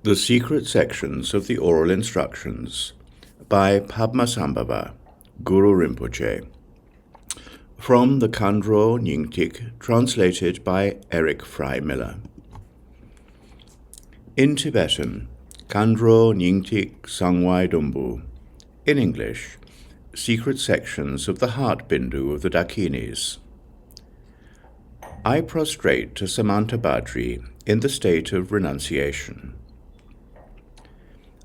The Secret Sections of the Oral Instructions by Padmasambhava, Guru Rinpoche. From the Khandro Nyingtik, translated by Eric Fry Miller. In Tibetan, Khandro Nyingtik Sangwai Dumbu. In English, Secret Sections of the Heart Bindu of the Dakinis. I prostrate to Samantabhadri in the state of renunciation.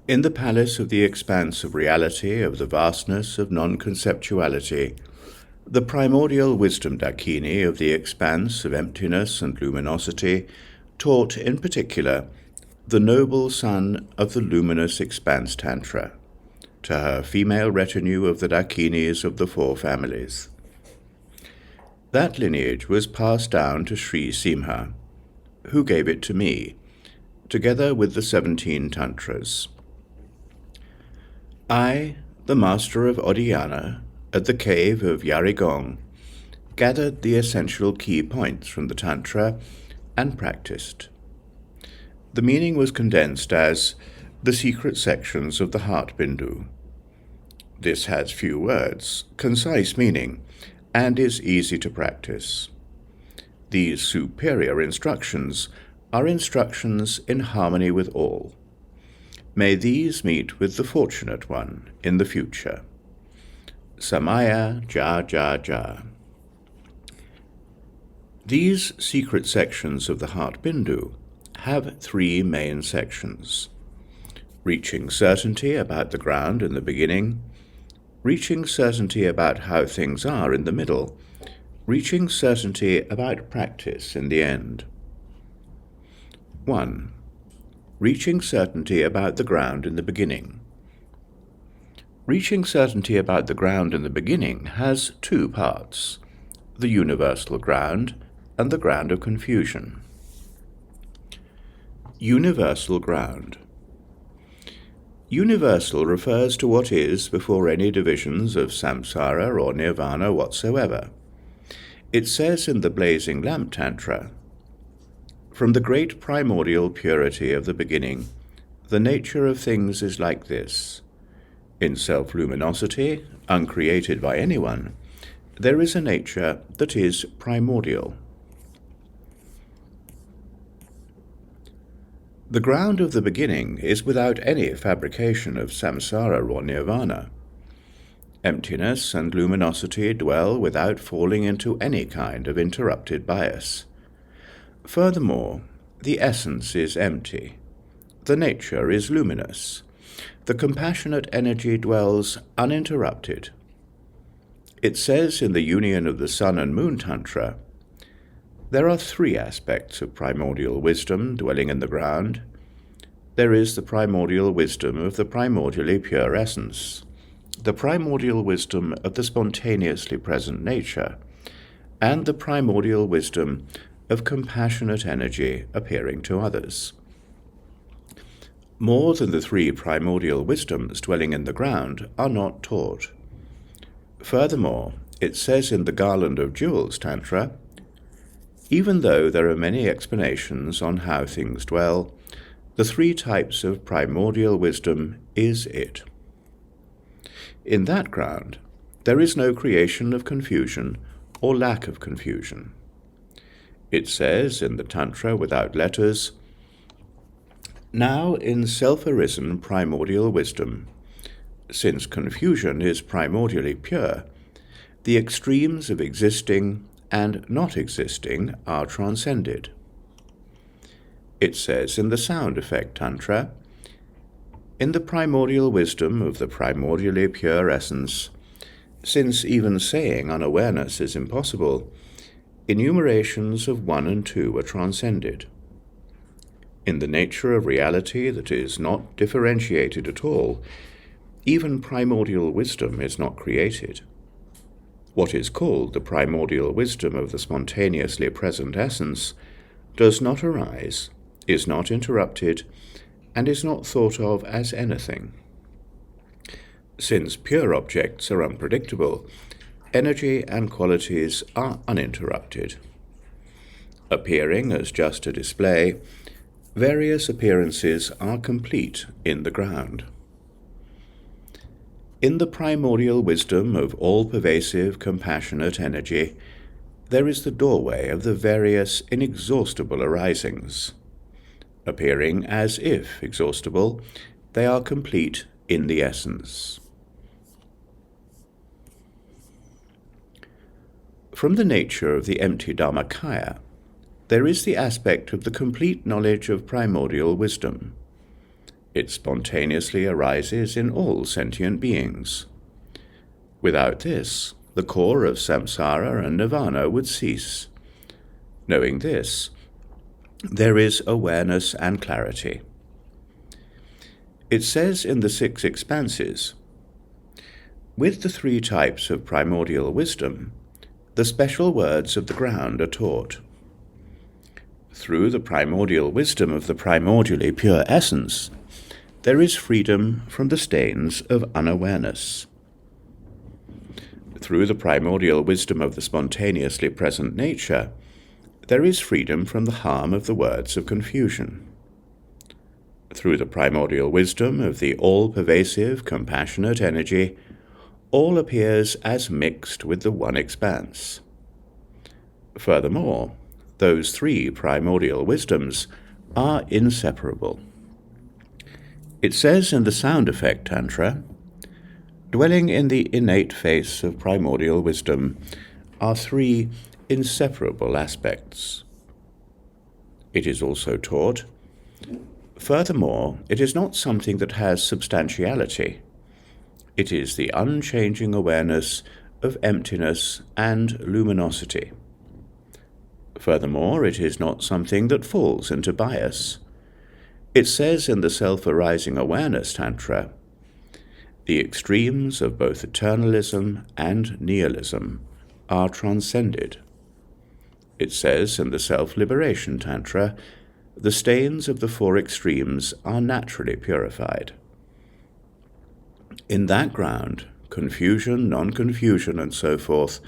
In the palace of the expanse of reality, of the vastness of non-conceptuality, the primordial wisdom Dakini of the expanse of emptiness and luminosity taught in particular the noble son of the luminous expanse Tantra to her female retinue of the Dakinis of the four families. That lineage was passed down to Sri Simha, who gave it to me, together with the 17 Tantras. I, the master of Odhyana, at the cave of Yarigong, gathered the essential key points from the Tantra and practiced. The meaning was condensed as the secret sections of the Heart Bindu. This has few words, concise meaning, and is easy to practice. These superior instructions are instructions in harmony with all. May these meet with the fortunate one in the future. Samaya Ja Ja Ja. These secret sections of the Heart Bindu have 3 main sections: reaching certainty about the ground in the beginning, reaching certainty about how things are in the middle, reaching certainty about practice in the end. 1. Reaching certainty about the ground in the beginning. Reaching certainty about the ground in the beginning has 2 parts: the universal ground and the ground of confusion. Universal ground. Universal refers to what is before any divisions of samsara or nirvana whatsoever. It says in the Blazing Lamp Tantra, "From the great primordial purity of the beginning, the nature of things is like this. In self-luminosity, uncreated by anyone, there is a nature that is primordial." The ground of the beginning is without any fabrication of samsara or nirvana. Emptiness and luminosity dwell without falling into any kind of interrupted bias. Furthermore, the essence is empty. The nature is luminous. The compassionate energy dwells uninterrupted. It says in the Union of the Sun and Moon Tantra, there are 3 aspects of primordial wisdom dwelling in the ground. There is the primordial wisdom of the primordially pure essence, the primordial wisdom of the spontaneously present nature, and the primordial wisdom of compassionate energy appearing to others. More than the 3 primordial wisdoms dwelling in the ground are not taught. Furthermore, it says in the Garland of Jewels Tantra, even though there are many explanations on how things dwell, the 3 types of primordial wisdom is it. In that ground, there is no creation of confusion or lack of confusion. It says in the Tantra without letters, now in self-arisen primordial wisdom, since confusion is primordially pure, the extremes of existing and not existing are transcended. It says in the Sound Effect Tantra, in the primordial wisdom of the primordially pure essence, since even saying unawareness is impossible, enumerations of 1 and 2 are transcended. In the nature of reality that is not differentiated at all, even primordial wisdom is not created. What is called the primordial wisdom of the spontaneously present essence does not arise, is not interrupted, and is not thought of as anything. Since pure objects are unpredictable, energy and qualities are uninterrupted. Appearing as just a display, Various appearances are complete in the ground. In the primordial wisdom of all-pervasive, compassionate energy, there is the doorway of the various inexhaustible arisings. Appearing as if exhaustible, they are complete in the essence. From the nature of the empty Dharmakaya, there is the aspect of the complete knowledge of primordial wisdom. It spontaneously arises in all sentient beings. Without this, the core of samsara and nirvana would cease. Knowing this, there is awareness and clarity. It says in the 6 expanses, with the 3 types of primordial wisdom, the special words of the ground are taught. Through the primordial wisdom of the primordially pure essence, there is freedom from the stains of unawareness. Through the primordial wisdom of the spontaneously present nature, there is freedom from the harm of the words of confusion. Through the primordial wisdom of the all-pervasive, compassionate energy, all appears as mixed with the one expanse. Furthermore, those 3 primordial wisdoms are inseparable. It says in the Sound Effect Tantra, dwelling in the innate face of primordial wisdom are 3 inseparable aspects. It is also taught, furthermore, it is not something that has substantiality. It is the unchanging awareness of emptiness and luminosity. Furthermore, it is not something that falls into bias. It says in the Self-Arising Awareness Tantra, the extremes of both eternalism and nihilism are transcended. It says in the Self-Liberation Tantra, the stains of the 4 extremes are naturally purified. In that ground, confusion, non-confusion, and so forth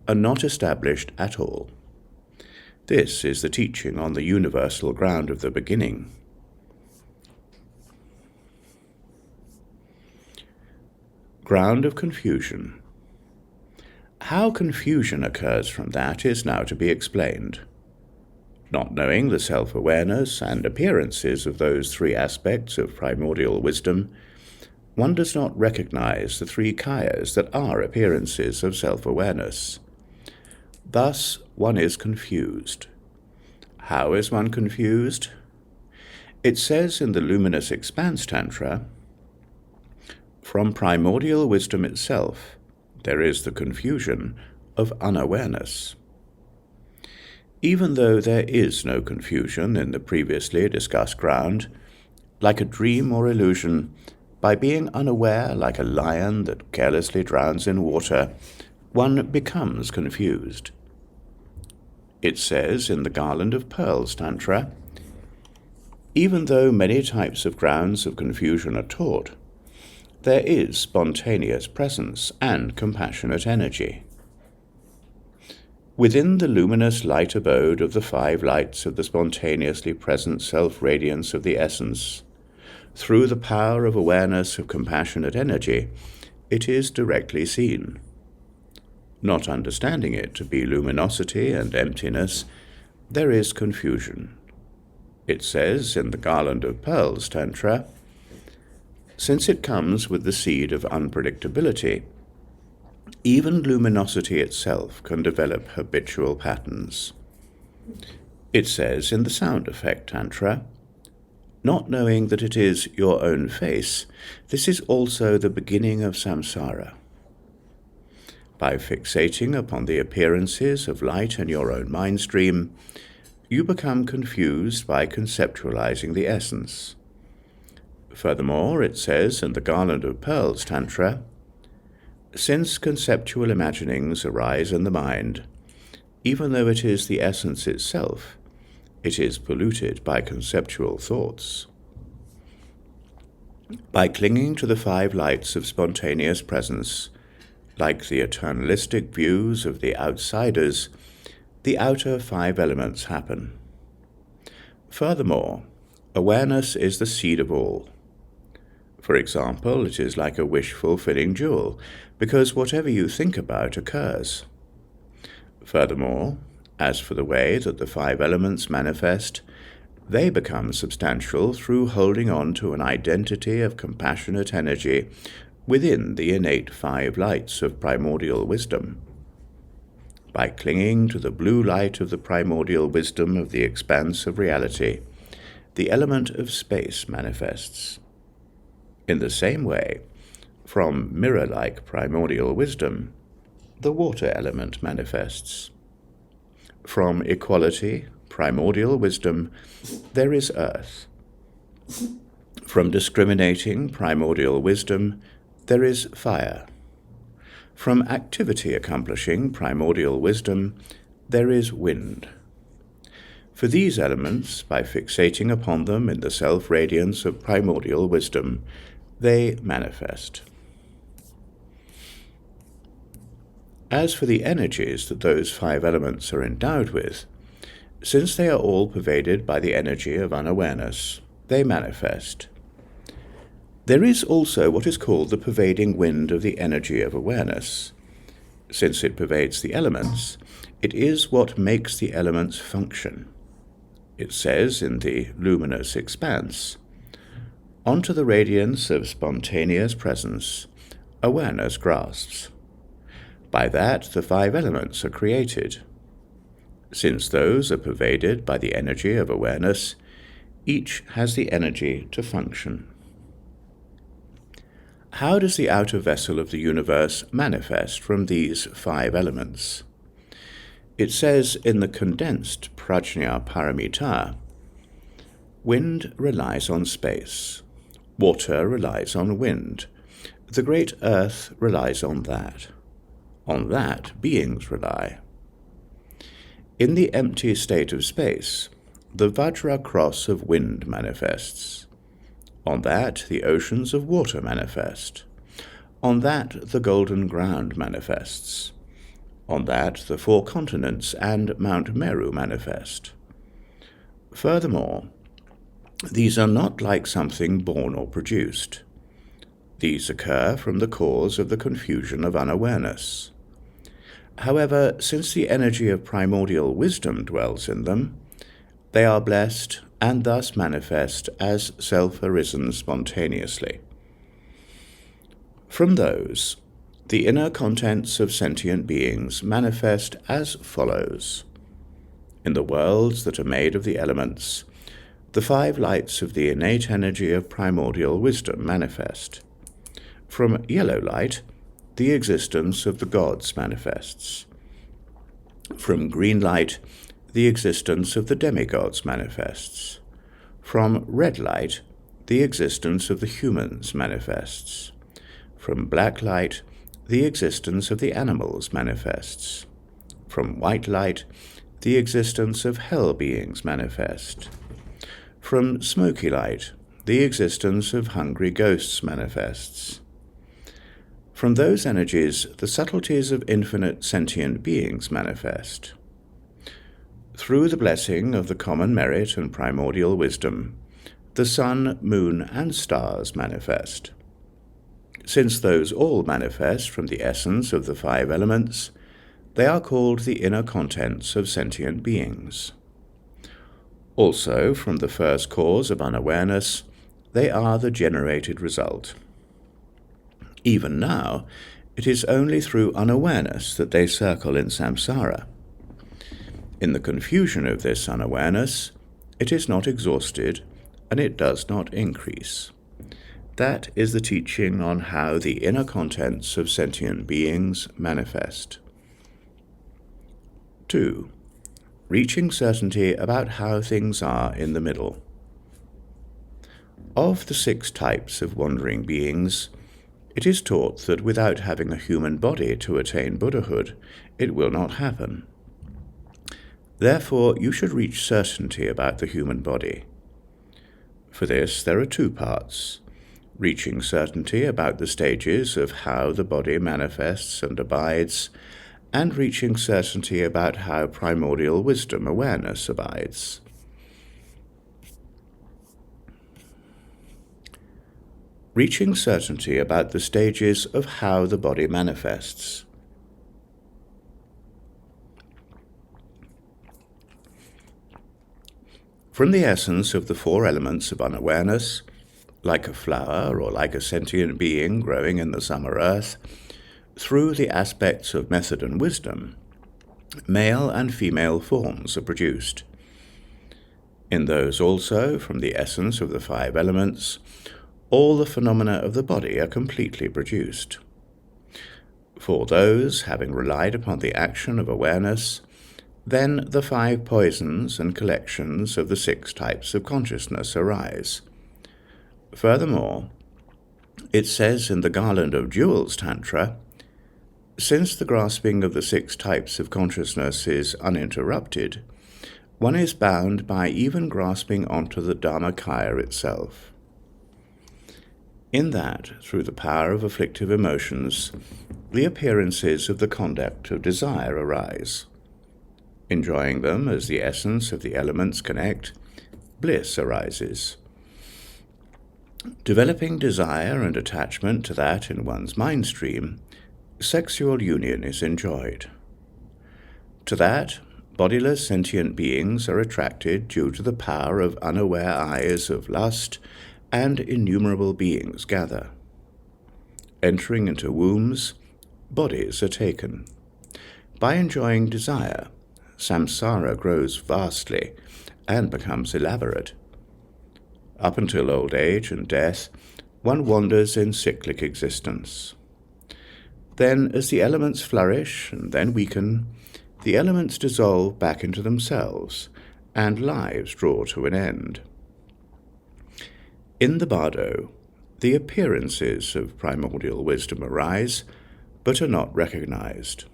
are not established at all. This is the teaching on the universal ground of the beginning. Ground of confusion. How confusion occurs from that is now to be explained. Not knowing the self-awareness and appearances of those 3 aspects of primordial wisdom, one does not recognize the 3 kayas that are appearances of self-awareness. Thus, one is confused. How is one confused? It says in the Luminous Expanse Tantra, from primordial wisdom itself, there is the confusion of unawareness. Even though there is no confusion in the previously discussed ground, like a dream or illusion, by being unaware like a lion that carelessly drowns in water, one becomes confused. It says in the Garland of Pearls Tantra, even though many types of grounds of confusion are taught, there is spontaneous presence and compassionate energy. Within the luminous light abode of the 5 lights of the spontaneously present self-radiance of the essence, through the power of awareness of compassionate energy, it is directly seen. Not understanding it to be luminosity and emptiness, there is confusion. It says in the Garland of Pearls Tantra, since it comes with the seed of unpredictability, even luminosity itself can develop habitual patterns. It says in the Sound Effect Tantra, not knowing that it is your own face, this is also the beginning of samsara. By fixating upon the appearances of light in your own mind stream, you become confused by conceptualizing the essence. Furthermore, it says in the Garland of Pearls Tantra, since conceptual imaginings arise in the mind, even though it is the essence itself, it is polluted by conceptual thoughts. By clinging to the 5 lights of spontaneous presence, like the eternalistic views of the outsiders, the outer 5 elements happen. Furthermore, Awareness is the seed of all. For example, it is like a wish-fulfilling jewel, because whatever you think about occurs. Furthermore, as for the way that the 5 elements manifest, they become substantial through holding on to an identity of compassionate energy within the innate 5 lights of primordial wisdom. By clinging to the blue light of the primordial wisdom of the expanse of reality, the element of space manifests. In the same way, from mirror-like primordial wisdom, the water element manifests. From equality, primordial wisdom, there is earth. From discriminating primordial wisdom, there is fire. From activity accomplishing primordial wisdom, there is wind. For these elements, by fixating upon them in the self-radiance of primordial wisdom, they manifest. As for the energies that those 5 elements are endowed with, since they are all pervaded by the energy of unawareness, they manifest. There is also what is called the pervading wind of the energy of awareness. Since it pervades the elements, it is what makes the elements function. It says in the luminous expanse, "Onto the radiance of spontaneous presence, awareness grasps. By that the 5 elements are created. Since those are pervaded by the energy of awareness, each has the energy to function." How does the outer vessel of the universe manifest from these 5 elements? It says in the condensed Prajna Paramita, "Wind relies on space. Water relies on wind. The great earth relies on that. On that beings rely. In the empty state of space, the vajra cross of wind manifests. On that the oceans of water manifest. On that the golden ground manifests. On that the 4 continents and Mount Meru manifest. Furthermore, these are not like something born or produced. These occur from the cause of the confusion of unawareness. However, since the energy of primordial wisdom dwells in them, they are blessed and thus manifest as self-arisen spontaneously. From those, the inner contents of sentient beings manifest as follows. In the worlds that are made of the elements, the 5 lights of the innate energy of primordial wisdom manifest. From yellow light, the existence of the gods manifests. From green light, the existence of the demigods manifests. From red light, the existence of the humans manifests. From black light, the existence of the animals manifests. From white light, the existence of hell beings manifest. From smoky light, the existence of hungry ghosts manifests. From those energies, the subtleties of infinite sentient beings manifest. Through the blessing of the common merit and primordial wisdom, the sun, moon, and stars manifest. Since those all manifest from the essence of the 5 elements, they are called the inner contents of sentient beings. Also, from the first cause of unawareness, they are the generated result. Even now, it is only through unawareness that they circle in samsara. In the confusion of this unawareness, it is not exhausted, and it does not increase. That is the teaching on how the inner contents of sentient beings manifest. 2. Reaching certainty about how things are in the middle. Of the 6 types of wandering beings, it is taught that without having a human body to attain Buddhahood, it will not happen. Therefore, you should reach certainty about the human body. For this, there are 2 parts: reaching certainty about the stages of how the body manifests and abides, and reaching certainty about how primordial wisdom awareness abides. reaching certainty about the stages of how the body manifests. From the essence of the four elements of unawareness, like a flower or like a sentient being growing in the summer earth, through the aspects of method and wisdom, male and female forms are produced. In those also, from the essence of the five elements, all the phenomena of the body are completely produced. For those, having relied upon the action of awareness, then the five poisons and collections of the 6 types of consciousness arise. Furthermore, it says in the Garland of Jewels Tantra, since the grasping of the 6 types of consciousness is uninterrupted, one is bound by even grasping onto the Dharmakaya itself. In that, through the power of afflictive emotions, the appearances of the conduct of desire arise. Enjoying them as the essence of the elements connect, bliss arises. Developing desire and attachment to that in one's mind stream, sexual union is enjoyed. To that, bodiless sentient beings are attracted due to the power of unaware eyes of lust, and innumerable beings gather. Entering into wombs, bodies are taken. By enjoying desire, samsara grows vastly and becomes elaborate. Up until old age and death, one wanders in cyclic existence. Then, as the elements flourish and then weaken, the elements dissolve back into themselves, and lives draw to an end. In the bardo, the appearances of primordial wisdom arise, but are not recognized.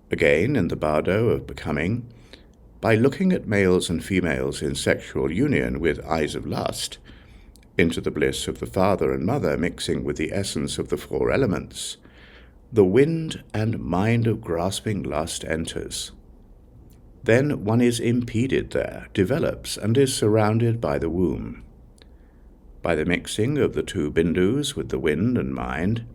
Again, in the bardo of becoming, by looking at males and females in sexual union with eyes of lust, into the bliss of the father and mother mixing with the essence of the 4 elements, the wind and mind of grasping lust enters. Then one is impeded there, develops, and is surrounded by the womb. By the mixing of the 2 bindus with the wind and mind,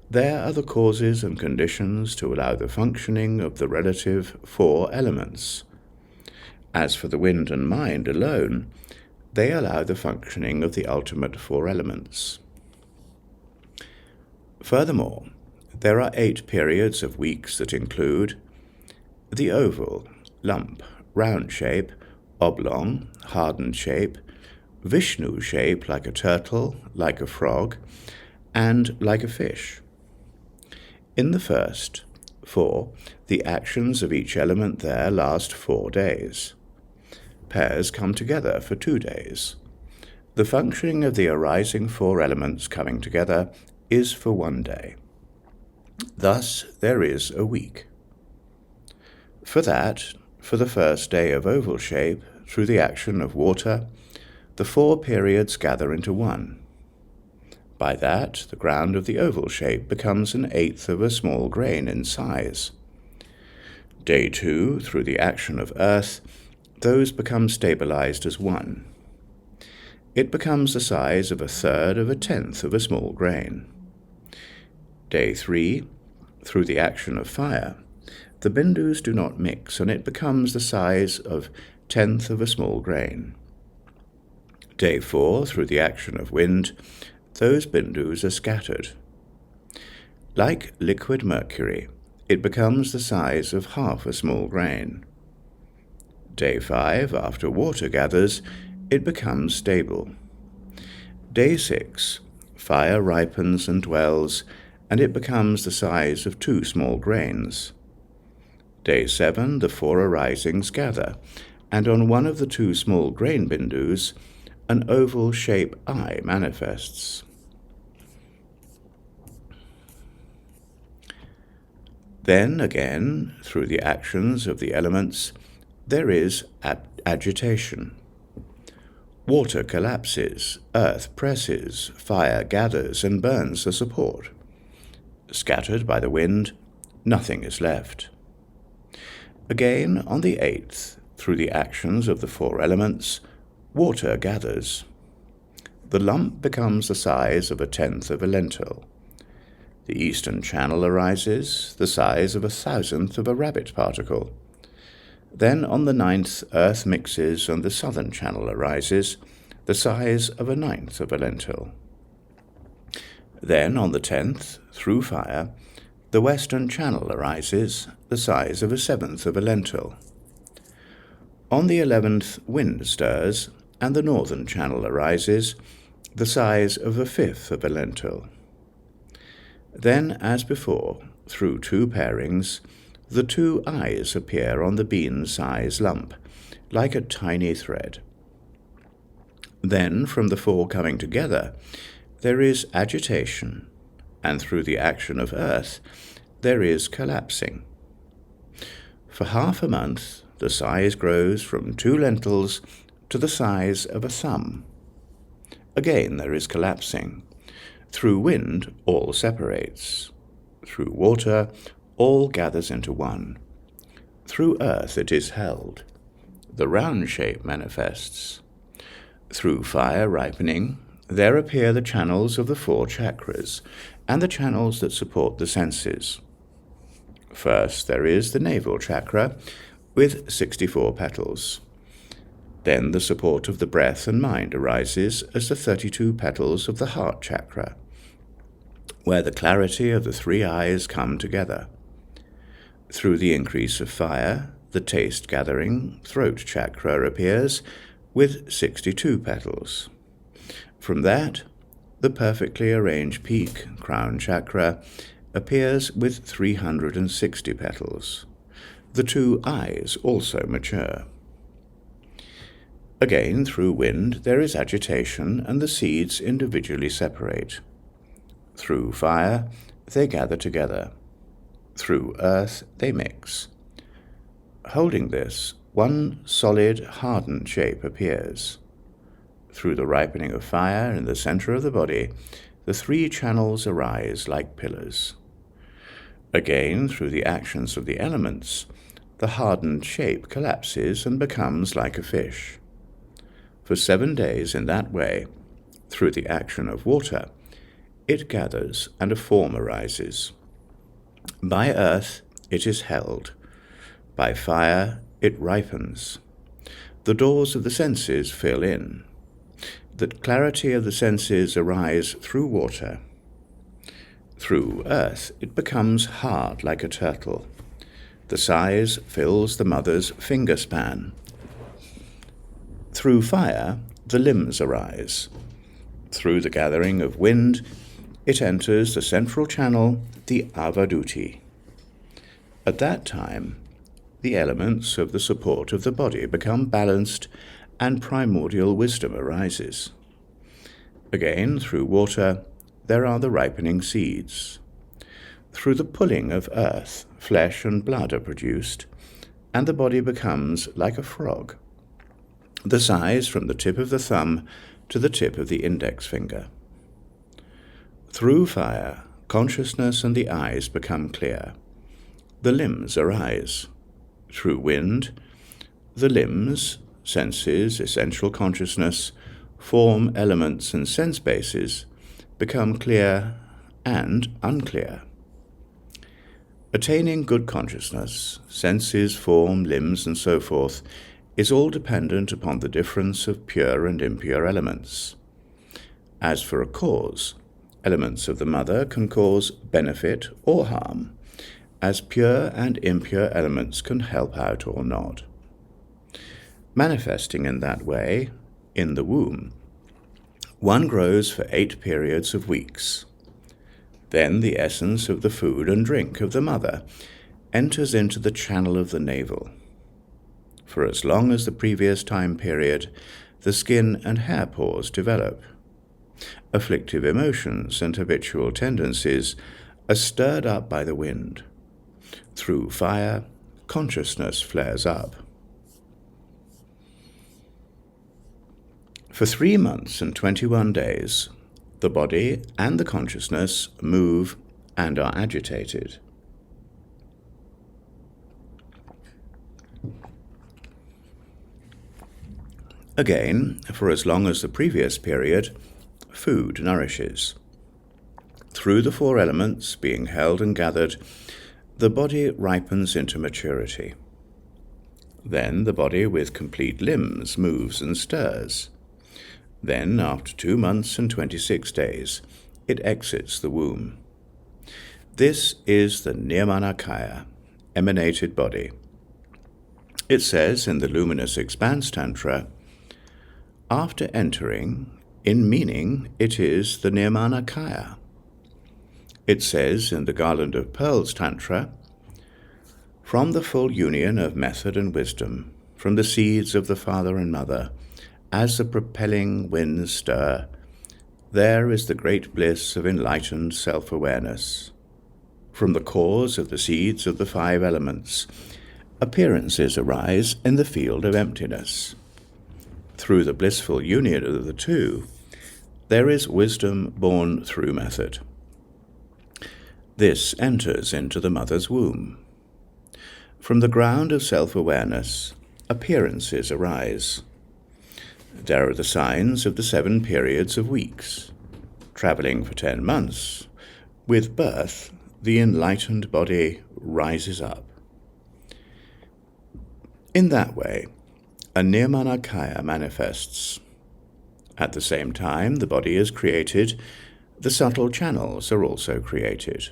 there are the causes and conditions to allow the functioning of the relative 4 elements. As for the wind and mind alone, they allow the functioning of the ultimate 4 elements. Furthermore, there are 8 periods of weeks that include the oval, lump, round shape, oblong, hardened shape, Vishnu shape like a turtle, like a frog, and like a fish. In the first 4, the actions of each element there last 4 days. Pairs come together for 2 days. The functioning of the arising 4 elements coming together is for 1 day. Thus there is a week. For that, for the first day of oval shape, through the action of water, the 4 periods gather into 1. By that, the ground of the oval shape becomes 1/8 of a small grain in size. Day 2, through the action of earth, those become stabilized as 1. It becomes the size of 1/3 of 1/10 of a small grain. Day 3, through the action of fire, the bindus do not mix, and it becomes the size of 1/10 of a small grain. Day 4, through the action of wind, those bindus are scattered. Like liquid mercury, it becomes the size of half a small grain. Day 5, after water gathers, it becomes stable. Day 6, fire ripens and dwells, and it becomes the size of 2 small grains. Day 7, the 4 arisings gather, and on one of the 2 small grain bindus, an oval shape eye manifests. Then, again, through the actions of the elements, there is agitation. Water collapses, earth presses, fire gathers and burns the support. Scattered by the wind, nothing is left. Again, on the 8th, through the actions of the 4 elements, water gathers. the lump becomes the size of 1/10 of a lentil. The eastern channel arises, the size of 1,000th of a rabbit particle. Then on the 9th, earth mixes, and the southern channel arises, the size of 1/9 of a lentil. Then on the 10th, through fire, the western channel arises, the size of 1/7 of a lentil. On the 11th, wind stirs, and the northern channel arises, the size of 1/5 of a lentil. Then, as before, through 2 pairings, the 2 eyes appear on the bean-size lump, like a tiny thread. Then, from the 4 coming together, there is agitation, and through the action of earth, there is collapsing. For half a month, the size grows from 2 lentils to the size of a thumb. Again there is collapsing. Through wind, all separates. Through water, all gathers into one. Through earth it is held. The round shape manifests. Through fire ripening, there appear the channels of the 4 chakras, and the channels that support the senses. First there is the navel chakra, with 64 petals. Then the support of the breath and mind arises as the 32 petals of the heart chakra, where the clarity of the 3 eyes come together. Through the increase of fire, the taste-gathering throat chakra appears with 62 petals. From that, the perfectly arranged peak, crown chakra, appears with 360 petals. The 2 eyes also mature. Again, through wind, there is agitation, and the seeds individually separate. Through fire, they gather together. Through earth, they mix. Holding this, one solid, hardened shape appears. Through the ripening of fire in the center of the body, the 3 channels arise like pillars. Again, through the actions of the elements, the hardened shape collapses and becomes like a fish. For 7 days in that way, through the action of water, it gathers and a form arises. By earth it is held. By fire it ripens. The doors of the senses fill in. The clarity of the senses arise through water. Through earth it becomes hard like a turtle. The size fills the mother's finger span. Through fire the limbs arise. Through the gathering of wind it enters the central channel, the avaduti. At that time, the elements of the support of the body become balanced, and primordial wisdom arises. Again, through water, there are the ripening seeds. Through the pulling of earth, flesh and blood are produced, and the body becomes like a frog, the size from the tip of the thumb to the tip of the index finger. Through fire, consciousness and the eyes become clear. The limbs arise. Through wind, the limbs, senses, essential consciousness, form, elements, and sense bases become clear and unclear. Attaining good consciousness, senses, form, limbs, and so forth, is all dependent upon the difference of pure and impure elements. As for a cause, elements of the mother can cause benefit or harm, as pure and impure elements can help out or not. Manifesting in that way, in the womb, one grows for 8 periods of weeks. Then the essence of the food and drink of the mother enters into the channel of the navel. For as long as the previous time period, the skin and hair pores develop. Afflictive emotions and habitual tendencies are stirred up by the wind. Through fire, consciousness flares up. For 3 months and 21 days, the body and the consciousness move and are agitated. Again, for as long as the previous period, food nourishes. Through the 4 elements being held and gathered, the body ripens into maturity. Then the body with complete limbs moves and stirs. Then, after 2 months and 26 days, it exits the womb. This is the Nirmanakaya, emanated body. It says in the Luminous Expanse Tantra, after entering, in meaning, it is the Nirmanakaya. It says in the Garland of Pearls Tantra, from the full union of method and wisdom, from the seeds of the father and mother, as the propelling winds stir, there is the great bliss of enlightened self-awareness. From the cause of the seeds of the 5 elements, appearances arise in the field of emptiness. Through the blissful union of the 2, there is wisdom born through method. This enters into the mother's womb. From the ground of self-awareness, appearances arise. There are the signs of the 7 periods of weeks. Travelling for 10 months, with birth, the enlightened body rises up. In that way, a Nirmanakaya manifests. At the same time the body is created, the subtle channels are also created.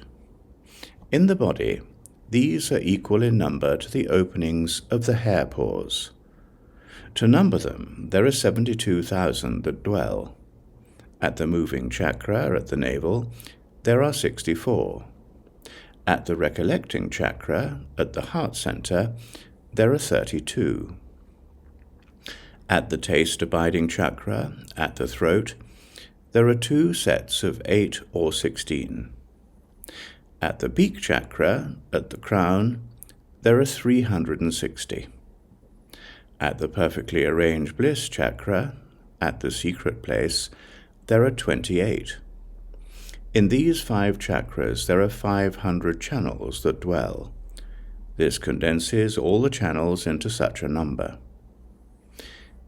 In the body, these are equal in number to the openings of the hair pores. To number them, there are 72,000 that dwell. At the moving chakra at the navel, there are 64. At the recollecting chakra at the heart center, there are 32. At the taste abiding chakra at the throat, there are 2 sets of 8 or 16. At the beak chakra at the crown, there are 360. At the perfectly arranged bliss chakra, at the secret place, there are 28. In these 5 chakras there are 500 channels that dwell. This condenses all the channels into such a number.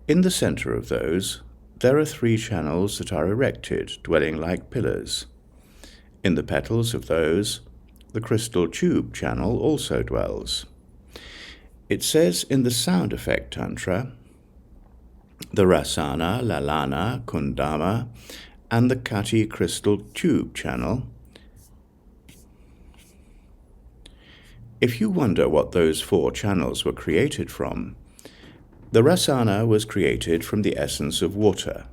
In the center of those, there are 3 channels that are erected, dwelling like pillars. In the petals of those, the crystal tube channel also dwells. It says in the Sound Effect Tantra, the Rasana, Lalana, Kundama, and the Kati crystal tube channel. If you wonder what those 4 channels were created from, the Rasana was created from the essence of water.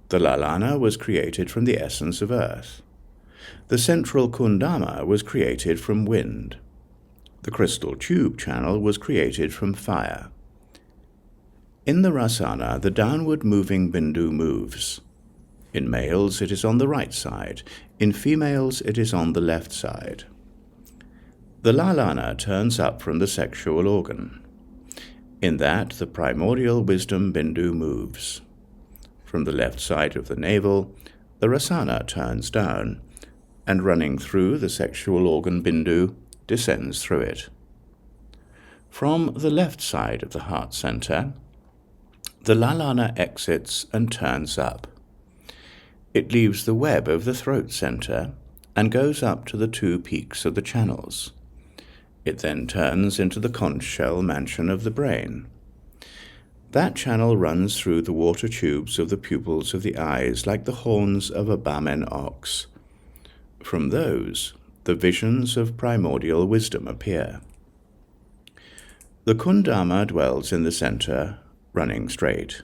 The Lalana was created from the essence of earth. The central Kundama was created from wind. The crystal tube channel was created from fire. In the Rasana, the downward moving Bindu moves. In males it is on the right side, in females it is on the left side. The Lalana turns up from the sexual organ. In that the primordial wisdom Bindu moves. From the left side of the navel, the Rasana turns down, and running through the sexual organ Bindu, descends through it. From the left side of the heart center, the Lalana exits and turns up. It leaves the web of the throat center and goes up to the 2 peaks of the channels. It then turns into the conch shell mansion of the brain. That channel runs through the water tubes of the pupils of the eyes like the horns of a Bamen ox. From those, the visions of primordial wisdom appear. The Kundama dwells in the center, running straight.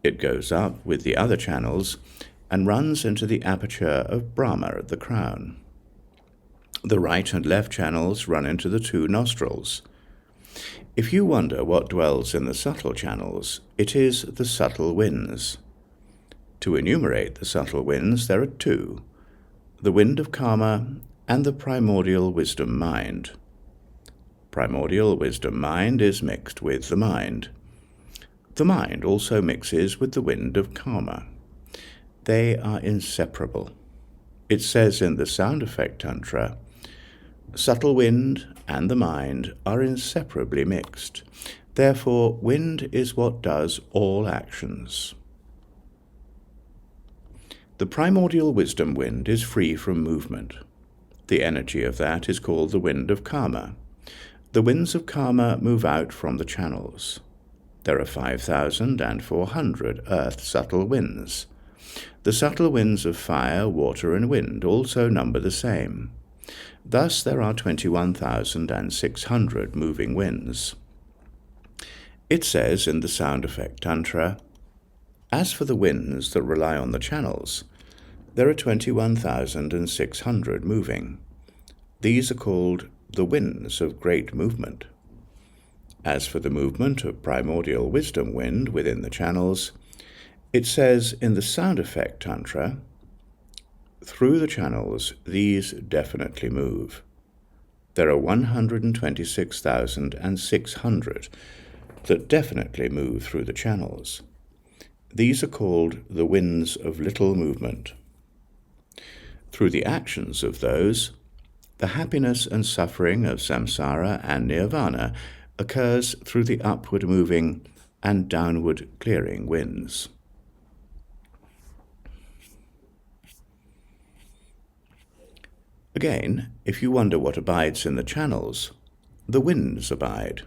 It goes up with the other channels and runs into the aperture of Brahma at the crown. The right and left channels run into the 2 nostrils. If you wonder what dwells in the subtle channels, it is the subtle winds. To enumerate the subtle winds, there are 2, the wind of karma and the primordial wisdom mind. Primordial wisdom mind is mixed with the mind. The mind also mixes with the wind of karma. They are inseparable. It says in the Sound Effect Tantra, subtle wind and the mind are inseparably mixed. Therefore, wind is what does all actions. The primordial wisdom wind is free from movement. The energy of that is called the wind of karma. The winds of karma move out from the channels. There are 5,400 earth subtle winds. The subtle winds of fire, water, and wind also number the same. Thus there are 21,600 moving winds. It says in the Sound Effect Tantra, as for the winds that rely on the channels, there are 21,600 moving. These are called the winds of great movement. As for the movement of primordial wisdom wind within the channels, it says in the Sound Effect Tantra, through the channels these definitely move. There are 126,600 that definitely move through the channels. These are called the winds of little movement. Through the actions of those, the happiness and suffering of samsara and nirvana occurs through the upward moving and downward clearing winds. Again, if you wonder what abides in the channels, the winds abide.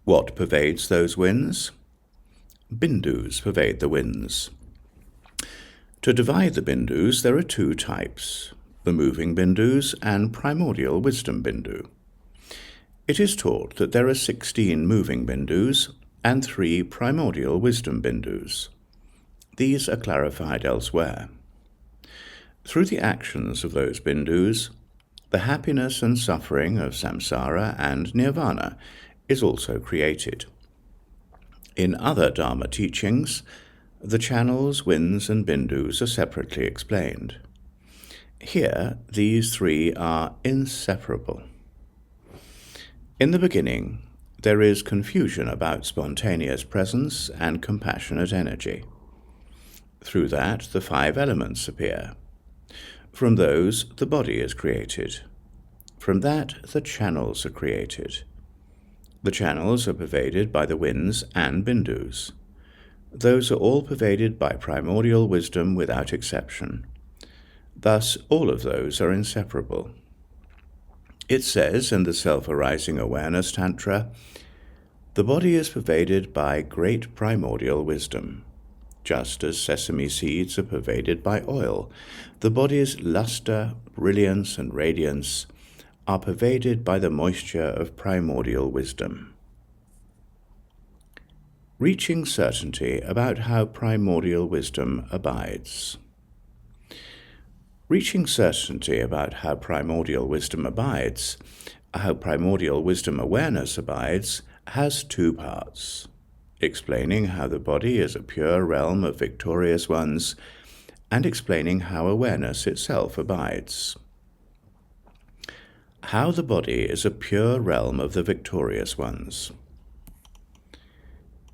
What pervades those winds? Bindus pervade the winds. To divide the bindus, there are two types, the moving bindus and primordial wisdom bindu. It is taught that there are 16 moving bindus and 3 primordial wisdom bindus. These are clarified elsewhere. Through the actions of those bindus, the happiness and suffering of samsara and nirvana is also created. In other Dharma teachings, the channels, winds, and bindus are separately explained. Here, these 3 are inseparable. In the beginning, there is confusion about spontaneous presence and compassionate energy. Through that, the 5 elements appear. From those, the body is created. From that, the channels are created. The channels are pervaded by the winds and bindus. Those are all pervaded by primordial wisdom without exception. Thus, all of those are inseparable. It says in the Self-Arising Awareness Tantra, the body is pervaded by great primordial wisdom. Just as sesame seeds are pervaded by oil, the body's luster, brilliance, and radiance are pervaded by the moisture of primordial wisdom. Reaching certainty about how primordial wisdom abides. Reaching certainty about how primordial wisdom abides, how primordial wisdom awareness abides, has 2 parts, explaining how the body is a pure realm of victorious ones, and explaining how awareness itself abides. How the body is a pure realm of the victorious ones.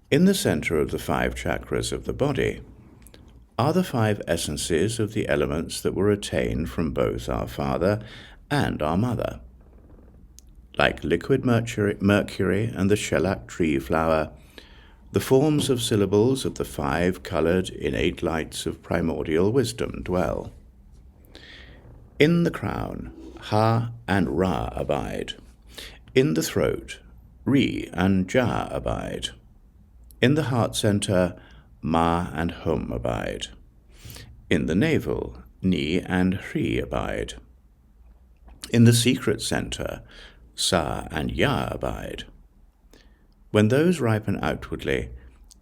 In the center of the 5 chakras of the body are the 5 essences of the elements that were attained from both our father and our mother. Like liquid mercury and the shellac tree flower, the forms of syllables of the 5 colored innate lights of primordial wisdom dwell. In the crown, Ha and Ra abide. In the throat, Ri and Ja abide. In the heart center, Ma and Hum abide. In the navel, Ni and Hri abide. In the secret center, Sa and Ya abide. When those ripen outwardly,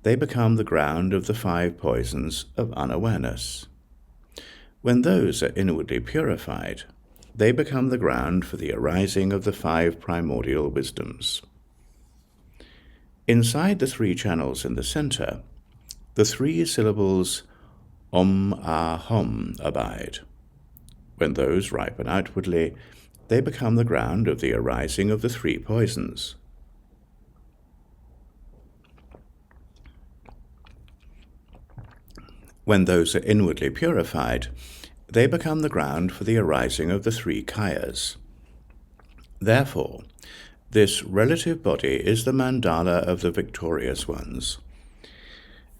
they become the ground of the 5 poisons of unawareness. When those are inwardly purified, they become the ground for the arising of the 5 primordial wisdoms. Inside the 3 channels in the center, the 3 syllables Om Ah Hum abide. When those ripen outwardly, they become the ground of the arising of the 3 poisons. When those are inwardly purified, they become the ground for the arising of the 3 kayas. Therefore, This relative body is the mandala of the victorious ones.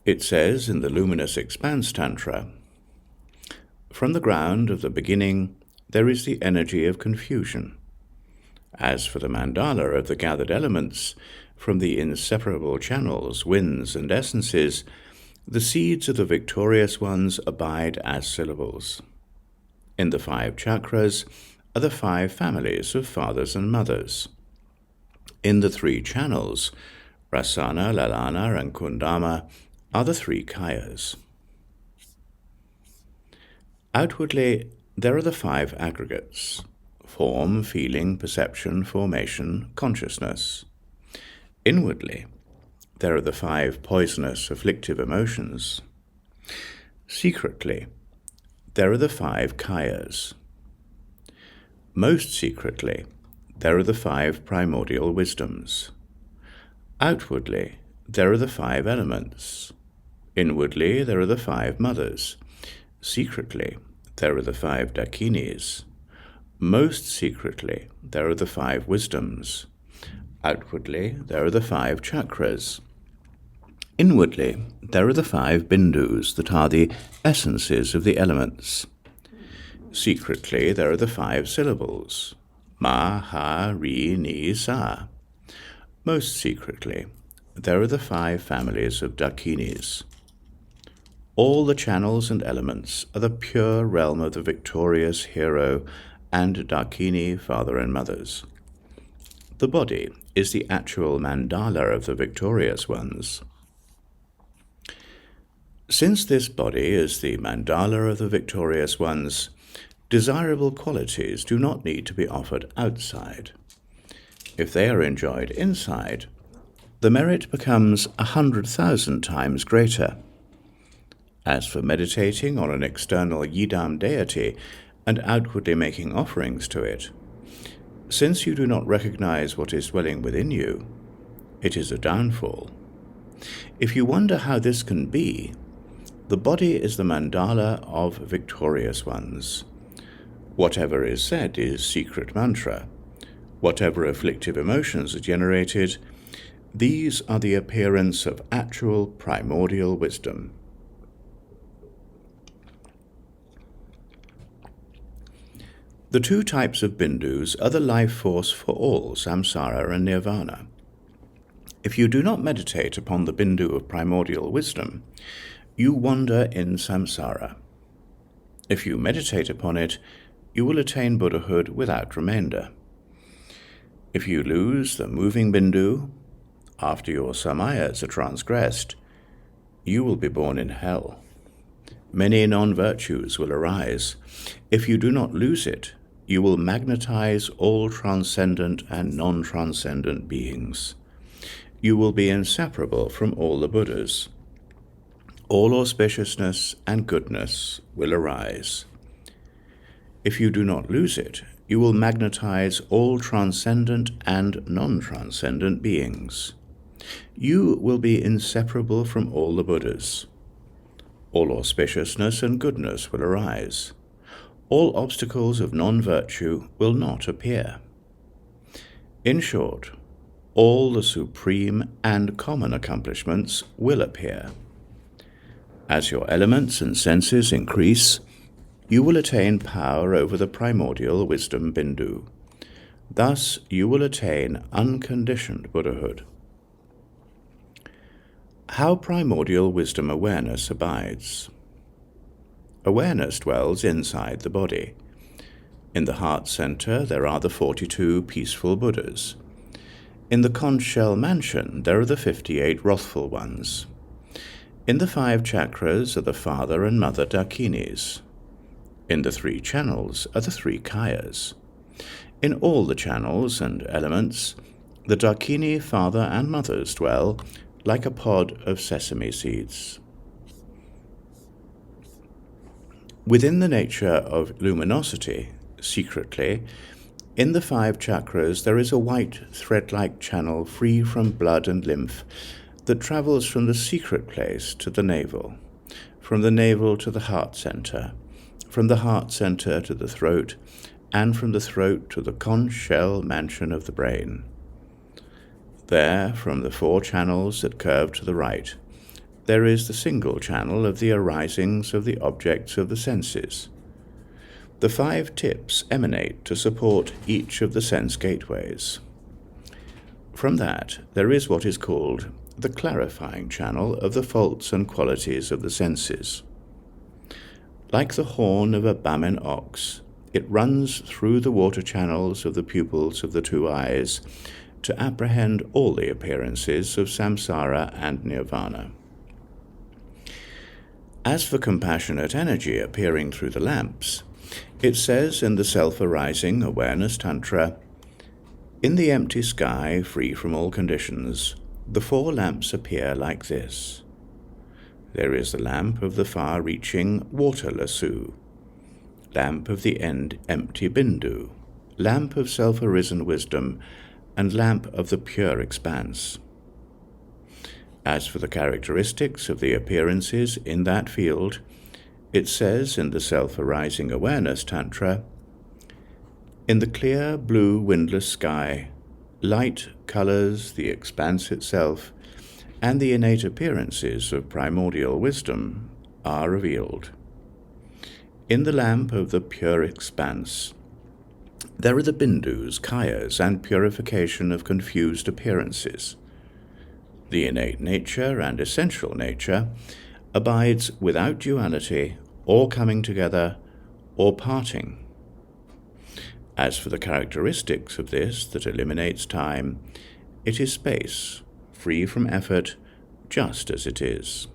It says in the Luminous Expanse Tantra, "From the ground of the beginning there is the energy of confusion. As for the mandala of the gathered elements, from the inseparable channels, winds, and essences, the seeds of the victorious ones abide as syllables. In the 5 chakras are the 5 families of fathers and mothers. In the 3 channels, Rasana, Lalana, and Kundama, are the 3 kayas. Outwardly, there are the 5 aggregates: form, feeling, perception, formation, consciousness. Inwardly, there are the 5 poisonous, afflictive emotions. Secretly, there are the 5 kayas. Most secretly, there are the 5 primordial wisdoms. Outwardly, there are the 5 elements. Inwardly, there are the 5 mothers. Secretly, there are the 5 Dakinis. Most secretly, there are the 5 wisdoms. Outwardly, there are the 5 chakras. Inwardly, there are the 5 bindus that are the essences of the elements. Secretly, there are the 5 syllables: ma, ha, ri, ni, sa. Most secretly, there are the 5 families of Dakinis. All the channels and elements are the pure realm of the victorious hero and Dakini father and mothers. The body is the actual mandala of the victorious ones. Since this body is the mandala of the victorious ones, desirable qualities do not need to be offered outside. If they are enjoyed inside, the merit becomes 100,000 times greater. As for meditating on an external yidam deity and outwardly making offerings to it, since you do not recognize what is dwelling within you, it is a downfall. If you wonder how this can be, the body is the mandala of victorious ones. Whatever is said is secret mantra. Whatever afflictive emotions are generated, these are the appearance of actual primordial wisdom. The 2 types of bindus are the life force for all samsara and nirvana. If you do not meditate upon the bindu of primordial wisdom, you wander in samsara. If you meditate upon it, you will attain Buddhahood without remainder. If you lose the moving bindu, after your samayas are transgressed, you will be born in hell. Many non-virtues will arise. If you do not lose it, you will magnetize all transcendent and non-transcendent beings. You will be inseparable from all the Buddhas. All auspiciousness and goodness will arise. If you do not lose it, you will magnetize all transcendent and non-transcendent beings. You will be inseparable from all the Buddhas. All auspiciousness and goodness will arise. All obstacles of non-virtue will not appear. In short, all the supreme and common accomplishments will appear. As your elements and senses increase, you will attain power over the primordial wisdom bindu. Thus you will attain unconditioned Buddhahood. How primordial wisdom awareness abides. Awareness dwells inside the body. In the heart center there are the 42 peaceful Buddhas. In the conch shell mansion there are the 58 wrathful ones. In the 5 chakras are the father and mother Dakinis. In the 3 channels are the 3 kayas. In all the channels and elements, the Dakini father and mothers dwell like a pod of sesame seeds. Within the nature of luminosity, secretly, in the 5 chakras there is a white thread-like channel free from blood and lymph that travels from the secret place to the navel, from the navel to the heart center, from the heart center to the throat, and from the throat to the conch shell mansion of the brain. There, from the 4 channels that curve to the right, there is the single channel of the arisings of the objects of the senses. The 5 tips emanate to support each of the sense gateways. From that, there is what is called the clarifying channel of the faults and qualities of the senses. Like the horn of a Bamen ox, it runs through the water channels of the pupils of the 2 eyes to apprehend all the appearances of samsara and nirvana. As for compassionate energy appearing through the lamps, it says in the Self-Arising Awareness Tantra, "In the empty sky, free from all conditions, the 4 lamps appear like this. There is the lamp of the far-reaching water lasso, lamp of the end empty Bindu, lamp of self-arisen wisdom, and lamp of the pure expanse. As for the characteristics of the appearances in that field, it says in the Self-Arising Awareness Tantra, in the clear blue windless sky, light colors the expanse itself, and the innate appearances of primordial wisdom are revealed. In the lamp of the pure expanse, there are the bindus, kayas, and purification of confused appearances. The innate nature and essential nature abides without duality, or coming together, or parting. As for the characteristics of this that eliminates time, it is space, free from effort, just as it is.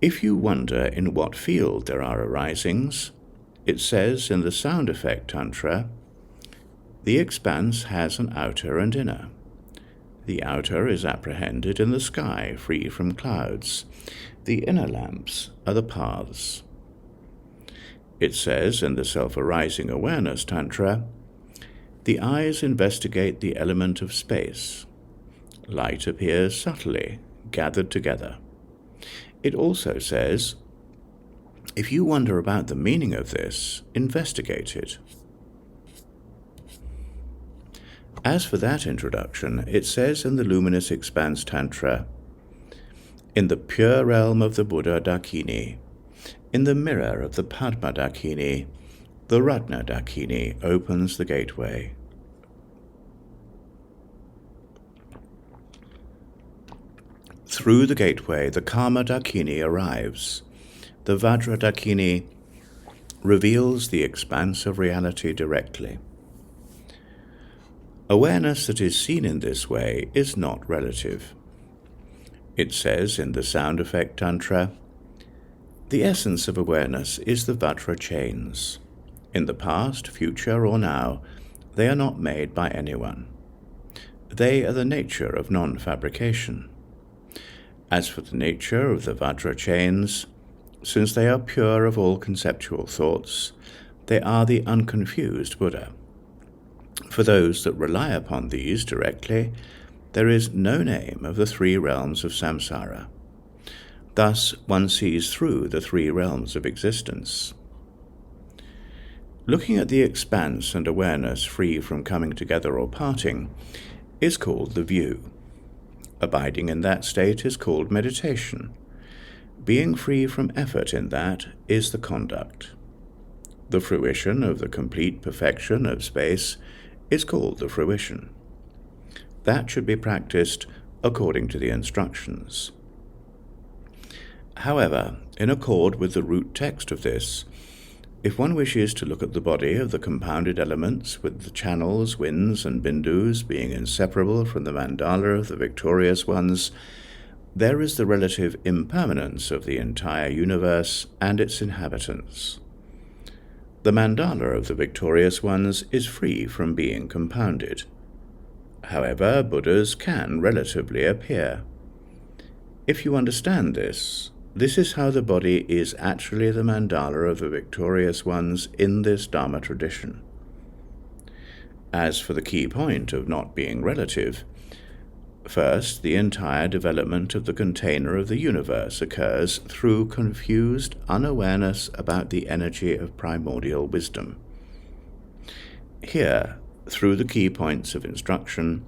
If you wonder in what field there are arisings, it says in the Sound Effect Tantra, the expanse has an outer and inner. The outer is apprehended in the sky, free from clouds. The inner lamps are the paths. It says in the Self-Arising Awareness Tantra, the eyes investigate the element of space. Light appears subtly, gathered together. It also says, if you wonder about the meaning of this, investigate it. As for that introduction, it says in the Luminous Expanse Tantra, in the pure realm of the Buddha Dakini, in the mirror of the Padma Dakini, the Ratna Dakini opens the gateway. Through the gateway, the Kama Dakini arrives. The Vajra Dakini reveals the expanse of reality directly. Awareness that is seen in this way is not relative. It says in the Sound Effect Tantra, the essence of awareness is the Vajra chains. In the past, future, or now, they are not made by anyone. They are the nature of non-fabrication. As for the nature of the Vajra chains, since they are pure of all conceptual thoughts, they are the unconfused Buddha. For those that rely upon these directly, there is no name of the 3 realms of samsara. Thus one sees through the 3 realms of existence. Looking at the expanse and awareness free from coming together or parting is called the view. Abiding in that state is called meditation. Being free from effort in that is the conduct. The fruition of the complete perfection of space is called the fruition. That should be practiced according to the instructions. However, in accord with the root text of this, if one wishes to look at the body of the compounded elements with the channels, winds, and bindus being inseparable from the mandala of the victorious ones, there is the relative impermanence of the entire universe and its inhabitants. The mandala of the victorious ones is free from being compounded. However, Buddhas can relatively appear. If you understand this, this is how the body is actually the mandala of the victorious ones in this Dharma tradition. As for the key point of not being relative, first, the entire development of the container of the universe occurs through confused unawareness about the energy of primordial wisdom. Here, through the key points of instruction,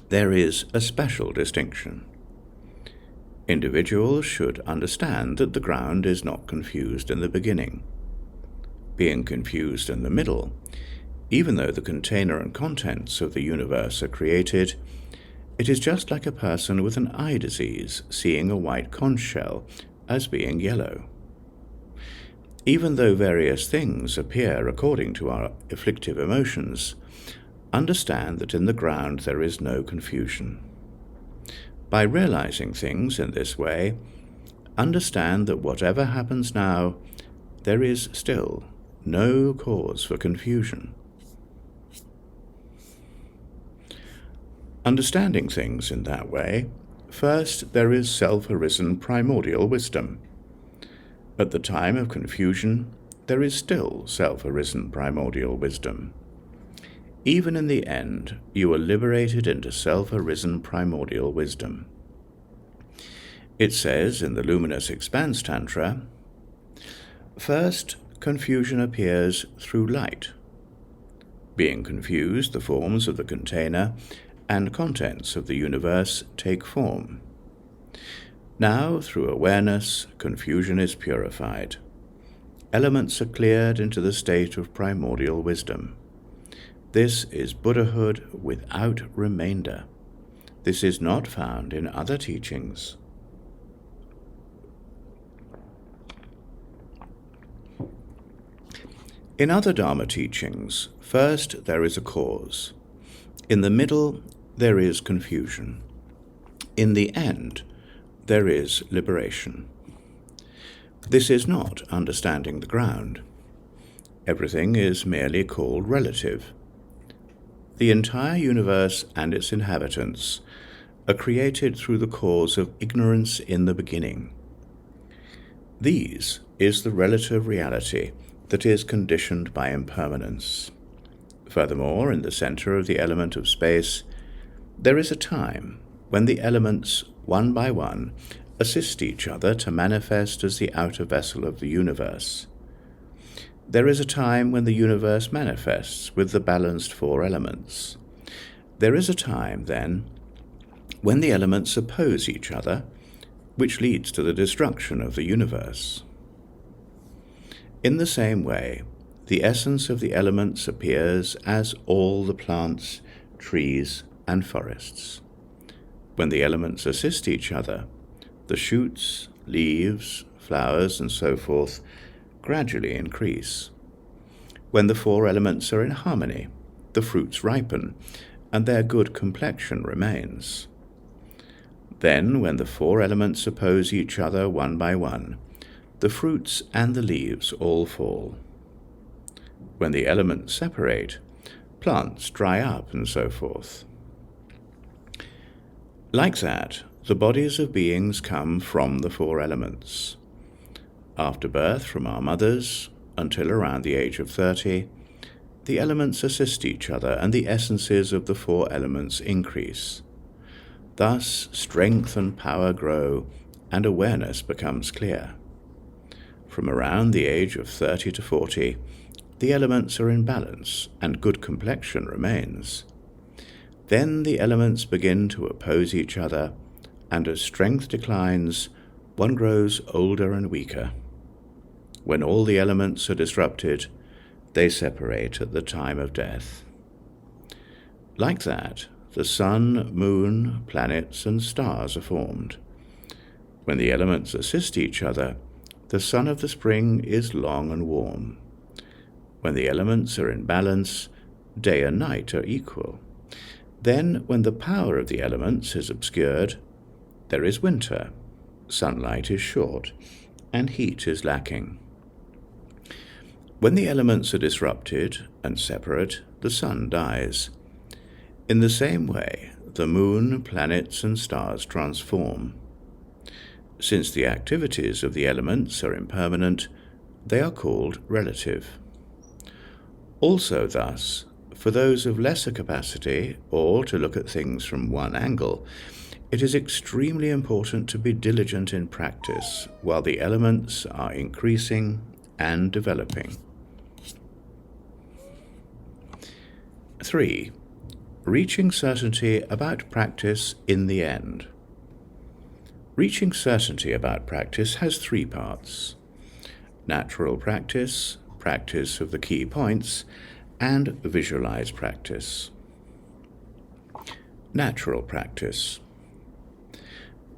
there is a special distinction. Individuals should understand that the ground is not confused in the beginning. Being confused in the middle, even though the container and contents of the universe are created, it is just like a person with an eye disease seeing a white conch shell as being yellow. Even though various things appear according to our afflictive emotions, understand that in the ground there is no confusion. By realizing things in this way, understand that whatever happens now, there is still no cause for confusion. Understanding things in that way, first there is self-arisen primordial wisdom. At the time of confusion, there is still self-arisen primordial wisdom. Even in the end, you are liberated into self-arisen primordial wisdom. It says in the Luminous Expanse Tantra, first, confusion appears through light. Being confused, the forms of the container and contents of the universe take form. Now, through awareness, confusion is purified. Elements are cleared into the state of primordial wisdom. This is Buddhahood without remainder. This is not found in other teachings. In other Dharma teachings, first there is a cause. In the middle, there is confusion. In the end, there is liberation. This is not understanding the ground. Everything is merely called relative. The entire universe and its inhabitants are created through the cause of ignorance in the beginning. These is the relative reality that is conditioned by impermanence. Furthermore, in the center of the element of space, there is a time when the elements, one by one, assist each other to manifest as the outer vessel of the universe. There is a time when the universe manifests with the balanced four elements. There is a time, then, when the elements oppose each other, which leads to the destruction of the universe. In the same way, the essence of the elements appears as all the plants, trees, and forests. When the elements assist each other, the shoots, leaves, flowers, and so forth gradually increase. When the four elements are in harmony, the fruits ripen, and their good complexion remains. Then, when the four elements oppose each other one by one, the fruits and the leaves all fall. When the elements separate, plants dry up, and so forth. Like that, the bodies of beings come from the four elements. After birth from our mothers, until around the age of 30, the elements assist each other and the essences of the four elements increase. Thus, strength and power grow, and awareness becomes clear. From around the age of 30 to 40, the elements are in balance, and good complexion remains. Then the elements begin to oppose each other, and as strength declines, one grows older and weaker. When all the elements are disrupted, they separate at the time of death. Like that, the sun, moon, planets, and stars are formed. When the elements assist each other, the sun of the spring is long and warm. When the elements are in balance, day and night are equal. Then, when the power of the elements is obscured, there is winter, sunlight is short, and heat is lacking. When the elements are disrupted and separate, the sun dies. In the same way, the moon, planets, and stars transform. Since the activities of the elements are impermanent, they are called relative. Also thus, for those of lesser capacity, or to look at things from one angle, it is extremely important to be diligent in practice while the elements are increasing and developing. 3. reaching certainty about practice in the end. Reaching certainty about practice has three parts: natural practice, practice of the key points, and visualized practice. Natural practice.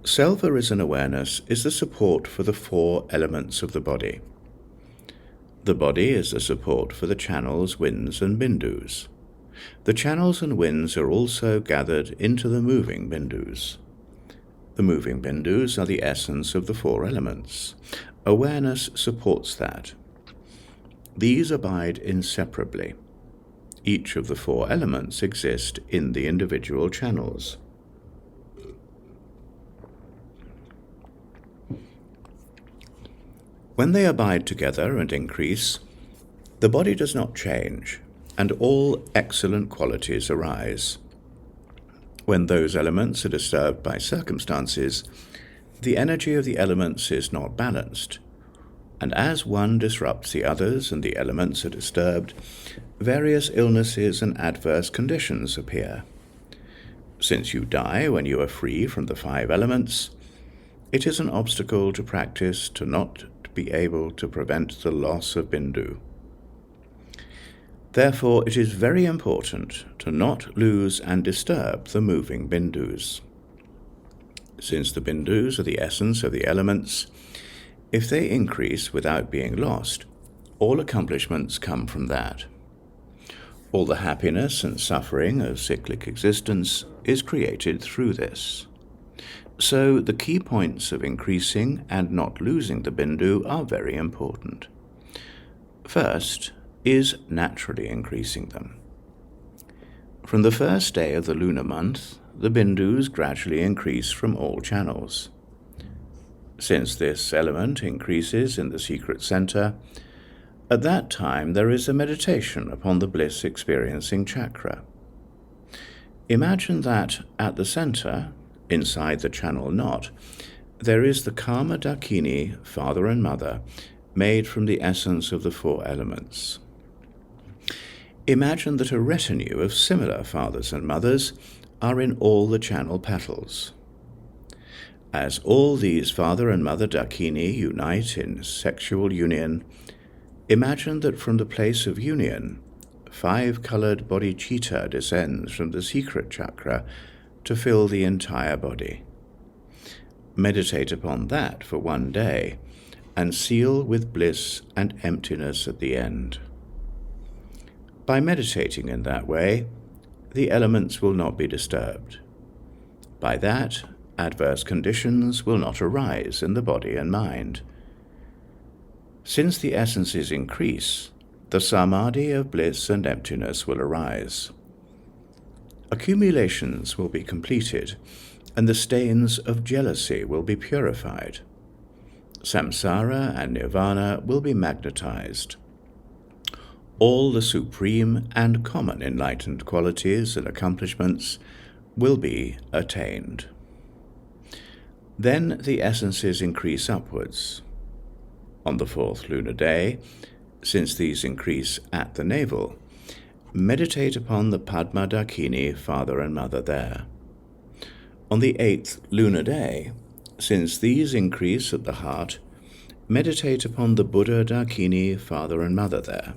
Self-arisen awareness is the support for the four elements of the body. The body is the support for the channels, winds, and bindus. The channels and winds are also gathered into the moving bindus. The moving bindus are the essence of the four elements. Awareness supports that. These abide inseparably. Each of the four elements exist in the individual channels. When they abide together and increase, the body does not change, and all excellent qualities arise. When those elements are disturbed by circumstances, the energy of the elements is not balanced, and as one disrupts the others and the elements are disturbed, various illnesses and adverse conditions appear. Since you die when you are free from the five elements, it is an obstacle to practice to not be able to prevent the loss of Bindu. Therefore, it is very important to not lose and disturb the moving Bindus. Since the Bindus are the essence of the elements, if they increase without being lost, all accomplishments come from that. All the happiness and suffering of cyclic existence is created through this. So the key points of increasing and not losing the Bindu are very important. First is naturally increasing them. From the first day of the lunar month, the Bindus gradually increase from all channels. Since this element increases in the secret center, at that time there is a meditation upon the bliss-experiencing chakra. Imagine that at the center, inside the channel knot, there is the Karma Dakini, father and mother, made from the essence of the four elements. Imagine that a retinue of similar fathers and mothers are in all the channel petals. As all these father and mother Dakini unite in sexual union, imagine that from the place of union, 5-colored bodhicitta descends from the secret chakra to fill the entire body. Meditate upon that for one day, and seal with bliss and emptiness at the end. By meditating in that way, the elements will not be disturbed. By that, adverse conditions will not arise in the body and mind. Since the essences increase, the samadhi of bliss and emptiness will arise. Accumulations will be completed, and the stains of jealousy will be purified. Samsara and nirvana will be magnetized. All the supreme and common enlightened qualities and accomplishments will be attained. Then the essences increase upwards. On the 4th lunar day, since these increase at the navel, meditate upon the Padma Dakini, father and mother there. On the 8th lunar day, since these increase at the heart, meditate upon the Buddha Dakini, father and mother there.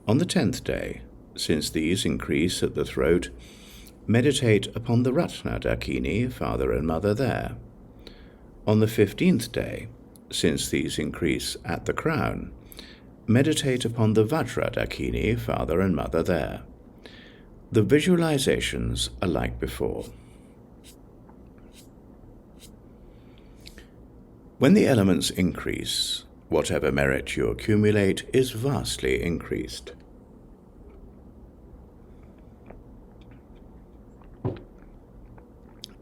On the 10th day, since these increase at the throat, meditate upon the Ratna Dakini, father and mother there. On the 15th day, since these increase at the crown, meditate upon the Vajra Dakini, father and mother there. The visualizations are like before. When the elements increase, whatever merit you accumulate is vastly increased.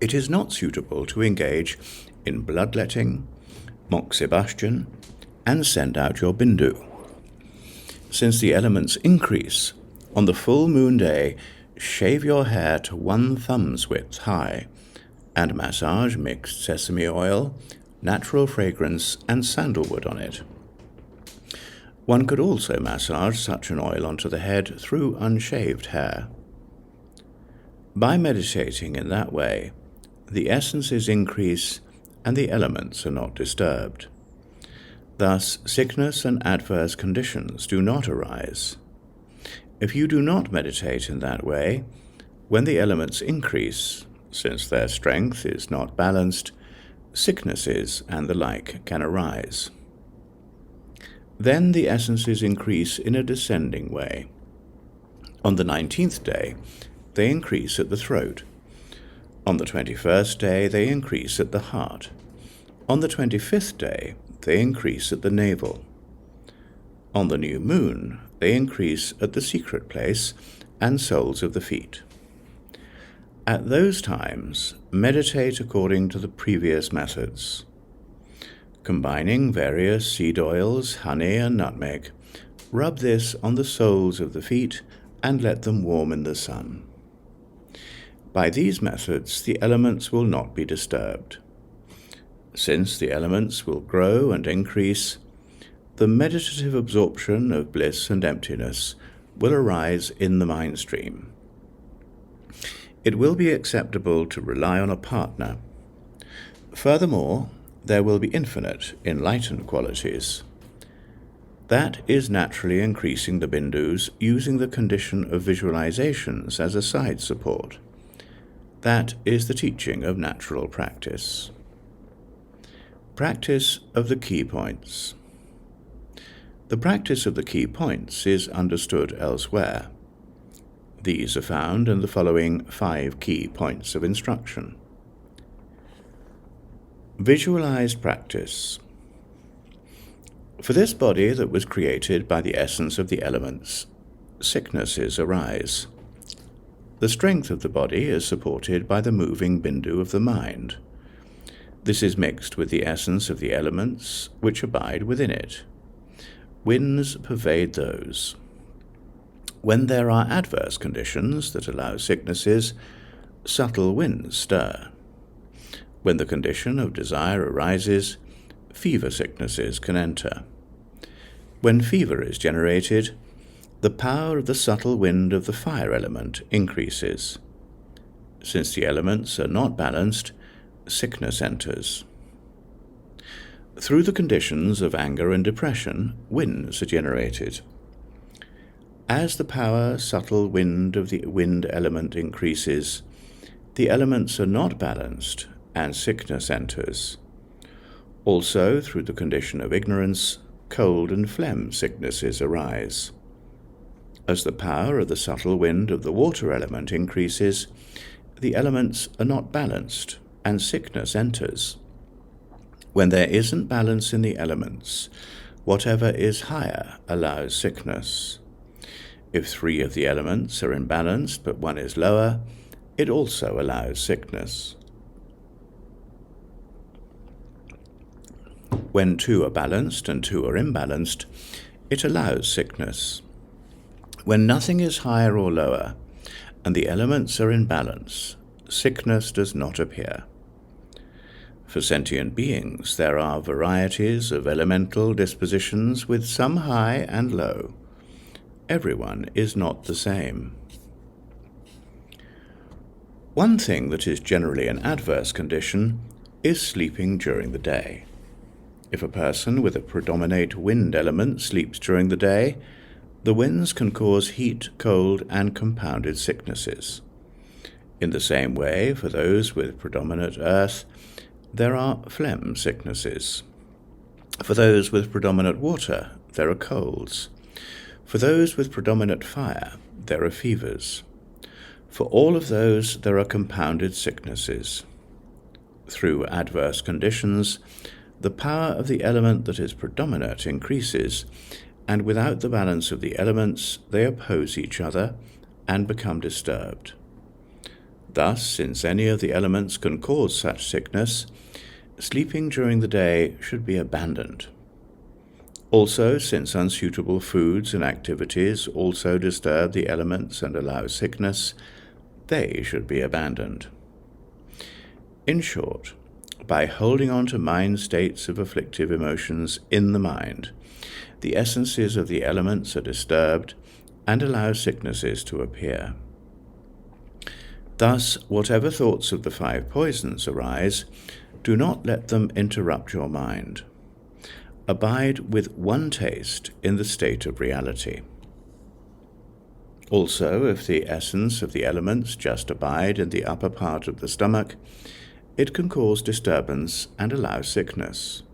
It is not suitable to engage in bloodletting, moxibustion, and send out your Bindu. Since the elements increase, on the full moon day, shave your hair to 1 thumb's width high, and massage mixed sesame oil, natural fragrance, and sandalwood on it. One could also massage such an oil onto the head through unshaved hair. By meditating in that way, the essences increase and the elements are not disturbed. Thus, sickness and adverse conditions do not arise. If you do not meditate in that way, when the elements increase, since their strength is not balanced, sicknesses and the like can arise. Then the essences increase in a descending way. On the 19th day, they increase at the throat. On the 21st day, they increase at the heart. On the 25th day, they increase at the navel. On the new moon, they increase at the secret place and soles of the feet. At those times, meditate according to the previous methods. Combining various seed oils, honey, and nutmeg, rub this on the soles of the feet and let them warm in the sun. By these methods, the elements will not be disturbed. Since the elements will grow and increase, the meditative absorption of bliss and emptiness will arise in the mind stream. It will be acceptable to rely on a partner. Furthermore, there will be infinite, enlightened qualities. That is naturally increasing the bindus using the condition of visualizations as a side support. That is the teaching of natural practice. Practice of the key points. The practice of the key points is understood elsewhere. These are found in the following 5 key points of instruction. Visualized practice. For this body that was created by the essence of the elements, sicknesses arise. The strength of the body is supported by the moving bindu of the mind. This is mixed with the essence of the elements which abide within it. Winds pervade those. When there are adverse conditions that allow sicknesses, subtle winds stir. When the condition of desire arises, fever sicknesses can enter. When fever is generated, the power of the subtle wind of the fire element increases. Since the elements are not balanced, sickness enters. Through the conditions of anger and depression, winds are generated. As the power, subtle wind of the wind element increases, the elements are not balanced and sickness enters. Also, through the condition of ignorance, cold and phlegm sicknesses arise. As the power of the subtle wind of the water element increases, the elements are not balanced, and sickness enters. When there isn't balance in the elements, whatever is higher allows sickness. If 3 of the elements are imbalanced but 1 is lower, it also allows sickness. When 2 are balanced and 2 are imbalanced, it allows sickness. When nothing is higher or lower, and the elements are in balance, sickness does not appear. For sentient beings, there are varieties of elemental dispositions with some high and low. Everyone is not the same. One thing that is generally an adverse condition is sleeping during the day. If a person with a predominate wind element sleeps during the day, the winds can cause heat, cold, and compounded sicknesses. In the same way, for those with predominant earth, there are phlegm sicknesses. For those with predominant water, there are colds. For those with predominant fire, there are fevers. For all of those, there are compounded sicknesses. Through adverse conditions, the power of the element that is predominant increases, and without the balance of the elements, they oppose each other and become disturbed. Thus, since any of the elements can cause such sickness, sleeping during the day should be abandoned. Also, since unsuitable foods and activities also disturb the elements and allow sickness, they should be abandoned. In short, by holding on to mind states of afflictive emotions in the mind, the essences of the elements are disturbed and allow sicknesses to appear. Thus, whatever thoughts of the 5 poisons arise, do not let them interrupt your mind. Abide with one taste in the state of reality. Also, if the essence of the elements just abide in the upper part of the stomach, it can cause disturbance and allow sickness.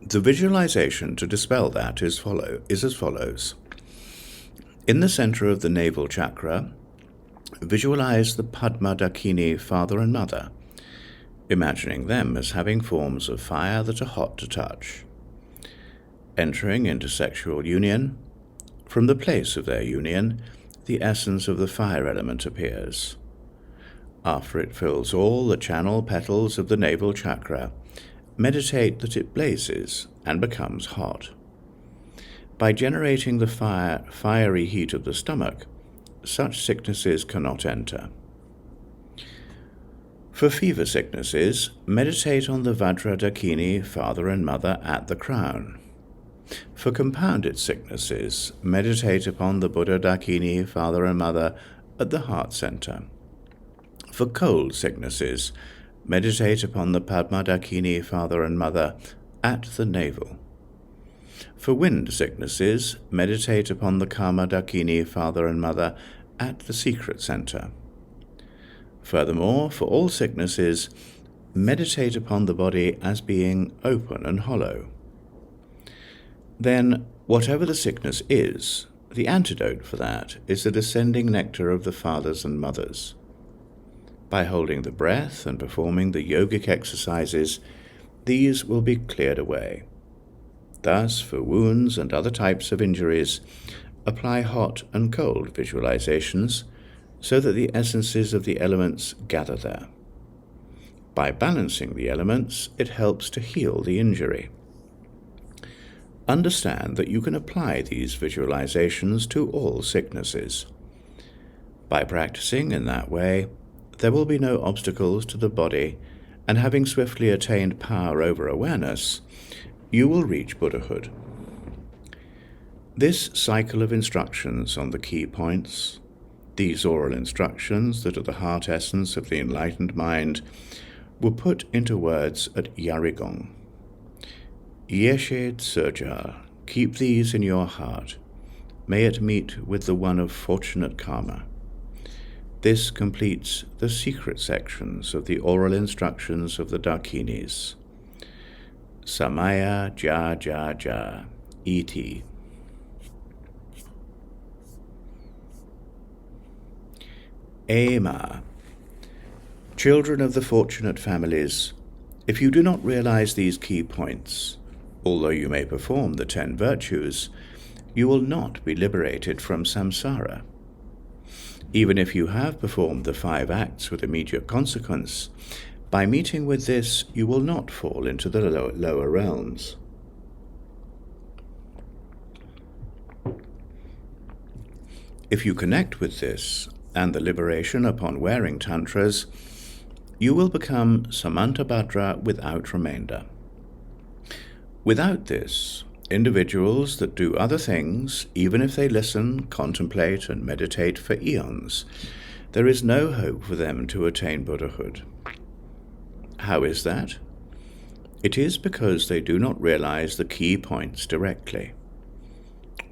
The visualization to dispel that is as follows. In the center of the navel chakra, visualize the Padma Dakini father and mother, imagining them as having forms of fire that are hot to touch. Entering into sexual union, from the place of their union, the essence of the fire element appears. After it fills all the channel petals of the navel chakra, meditate that it blazes and becomes hot. By generating the fiery heat of the stomach, such sicknesses cannot enter. For fever sicknesses, meditate on the vajra Dakini father and mother at the crown. For compounded sicknesses, meditate upon the Buddha Dakini father and mother at the heart center. For cold sicknesses, meditate upon the Padma Dakini father and mother at the navel. For wind sicknesses, meditate upon the Kama Dakini father and mother at the secret center. Furthermore, for all sicknesses, meditate upon the body as being open and hollow. Then, whatever the sickness is, the antidote for that is the descending nectar of the fathers and mothers. By holding the breath and performing the yogic exercises, these will be cleared away. Thus, for wounds and other types of injuries, apply hot and cold visualizations so that the essences of the elements gather there. By balancing the elements, it helps to heal the injury. Understand that you can apply these visualizations to all sicknesses. By practicing in that way, there will be no obstacles to the body, and having swiftly attained power over awareness, you will reach Buddhahood. This cycle of instructions on the key points, these oral instructions that are the heart essence of the enlightened mind, were put into words at Yarigong. Yeshe Tsurja, keep these in your heart. May it meet with the one of fortunate karma. This completes the secret sections of the oral instructions of the Dakinis. Samaya ja ja ja, iti. Ema. Children of the fortunate families, if you do not realize these key points, although you may perform the 10 virtues, you will not be liberated from samsara. Even if you have performed the 5 acts with immediate consequence, by meeting with this you will not fall into the lower realms. If you connect with this and the liberation upon wearing tantras, you will become samantabhadra without remainder. Without this, individuals that do other things, even if they listen, contemplate, and meditate for eons, there is no hope for them to attain Buddhahood. How is that? It is because they do not realize the key points directly.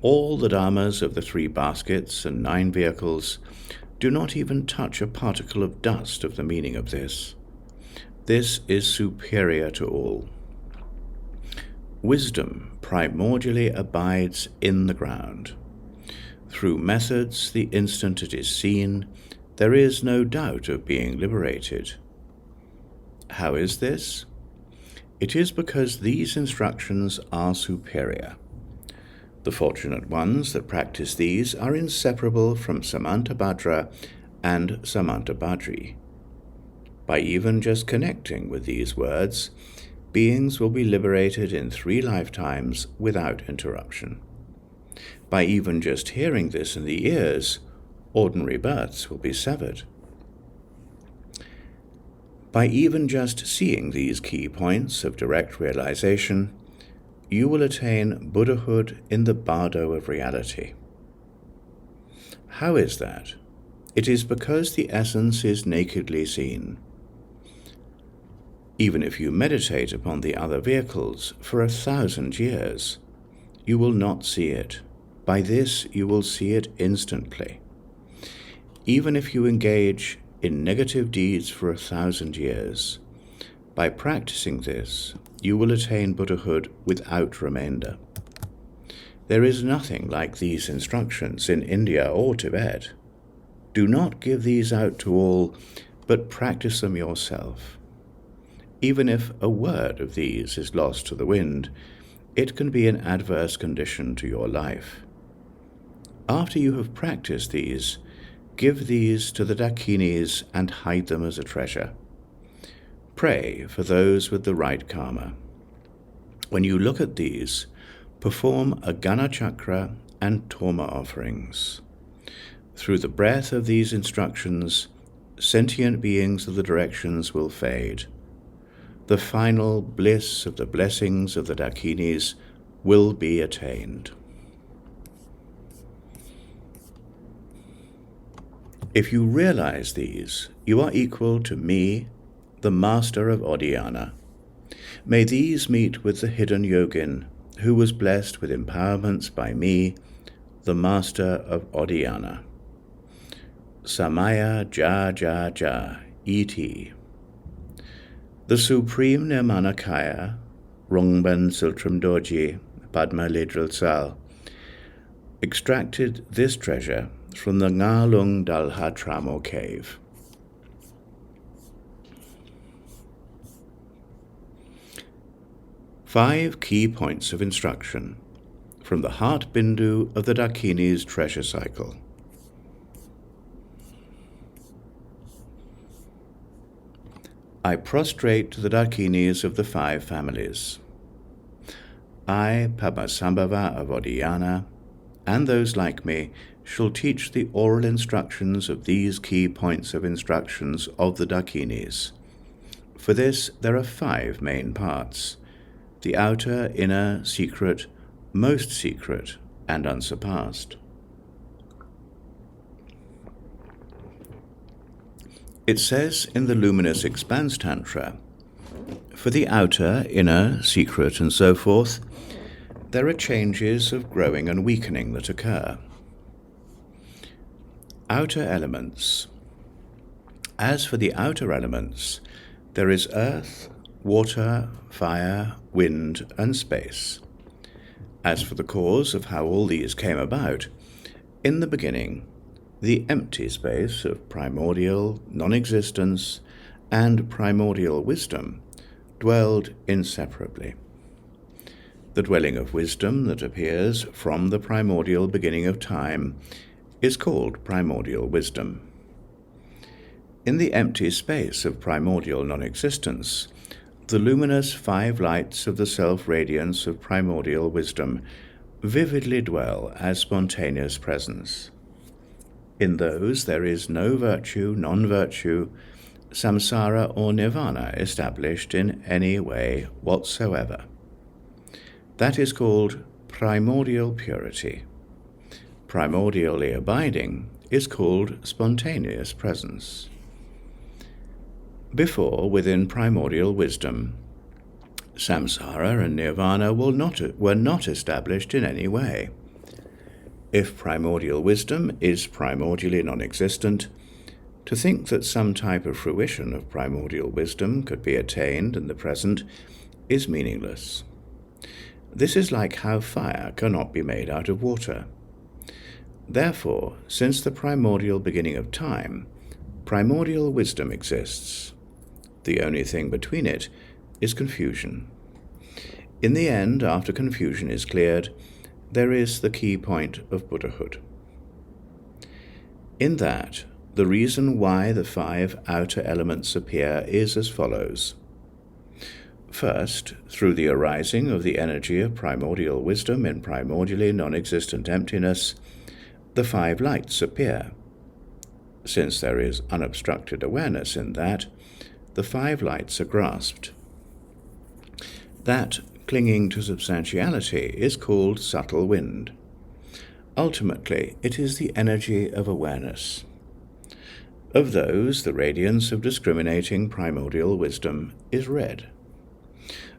All the dharmas of the 3 baskets and 9 vehicles do not even touch a particle of dust of the meaning of this. This is superior to all. Wisdom primordially abides in the ground. Through methods, the instant it is seen, there is no doubt of being liberated. How is this? It is because these instructions are superior. The fortunate ones that practice these are inseparable from Samantabhadra and Samantabhadri. By even just connecting with these words, beings will be liberated in 3 lifetimes without interruption. By even just hearing this in the ears, ordinary births will be severed. By even just seeing these key points of direct realization, you will attain Buddhahood in the bardo of reality. How is that? It is because the essence is nakedly seen. Even if you meditate upon the other vehicles for 1,000 years, you will not see it. By this you will see it instantly. Even if you engage in negative deeds for 1,000 years, by practicing this, you will attain Buddhahood without remainder. There is nothing like these instructions in India or Tibet. Do not give these out to all, but practice them yourself. Even if a word of these is lost to the wind, it can be an adverse condition to your life. After you have practiced these, give these to the Dakinis and hide them as a treasure. Pray for those with the right karma. When you look at these, perform a Gana Chakra and Torma offerings. Through the breath of these instructions, sentient beings of the directions will fade. The final bliss of the blessings of the Dakinis will be attained. If you realize these, you are equal to me, the master of Odhyana. May these meet with the hidden yogin, who was blessed with empowerments by me, the master of Odhyana. Samaya ja ja ja iti. The Supreme Nirmanakaya, Rongban Siltram Dorji, Padma Lidral Sal, extracted this treasure from the Ngalung Dalha Tramo cave. Five key points of instruction from the Heart Bindu of the Dakinis treasure cycle. I prostrate to the Dakinis of the five families. I, Padmasambhava of Odhyana, and those like me, shall teach the oral instructions of these key points of instructions of the Dakinis. For this there are 5 main parts: the outer, inner, secret, most secret, and unsurpassed. It says in the Luminous Expanse Tantra, for the outer, inner, secret, and so forth, there are changes of growing and weakening that occur. Outer elements. As for the outer elements, there is earth, water, fire, wind, and space. As for the cause of how all these came about, in the beginning, the empty space of primordial non-existence and primordial wisdom dwelled inseparably. The dwelling of wisdom that appears from the primordial beginning of time is called primordial wisdom. In the empty space of primordial non-existence, the luminous 5 lights of the self-radiance of primordial wisdom vividly dwell as spontaneous presence. In those there is no virtue, non-virtue, samsara or nirvana established in any way whatsoever. That is called primordial purity. Primordially abiding is called spontaneous presence. Before, within primordial wisdom, samsara and nirvana were not established in any way. If primordial wisdom is primordially non-existent, to think that some type of fruition of primordial wisdom could be attained in the present is meaningless. This is like how fire cannot be made out of water. Therefore, since the primordial beginning of time, primordial wisdom exists. The only thing between it is confusion. In the end, after confusion is cleared, there is the key point of Buddhahood. In that, the reason why the 5 outer elements appear is as follows. First, through the arising of the energy of primordial wisdom in primordially non-existent emptiness, the 5 lights appear. Since there is unobstructed awareness in that, the 5 lights are grasped. That clinging to substantiality is called subtle wind. Ultimately, it is the energy of awareness. Of those, the radiance of discriminating primordial wisdom is red.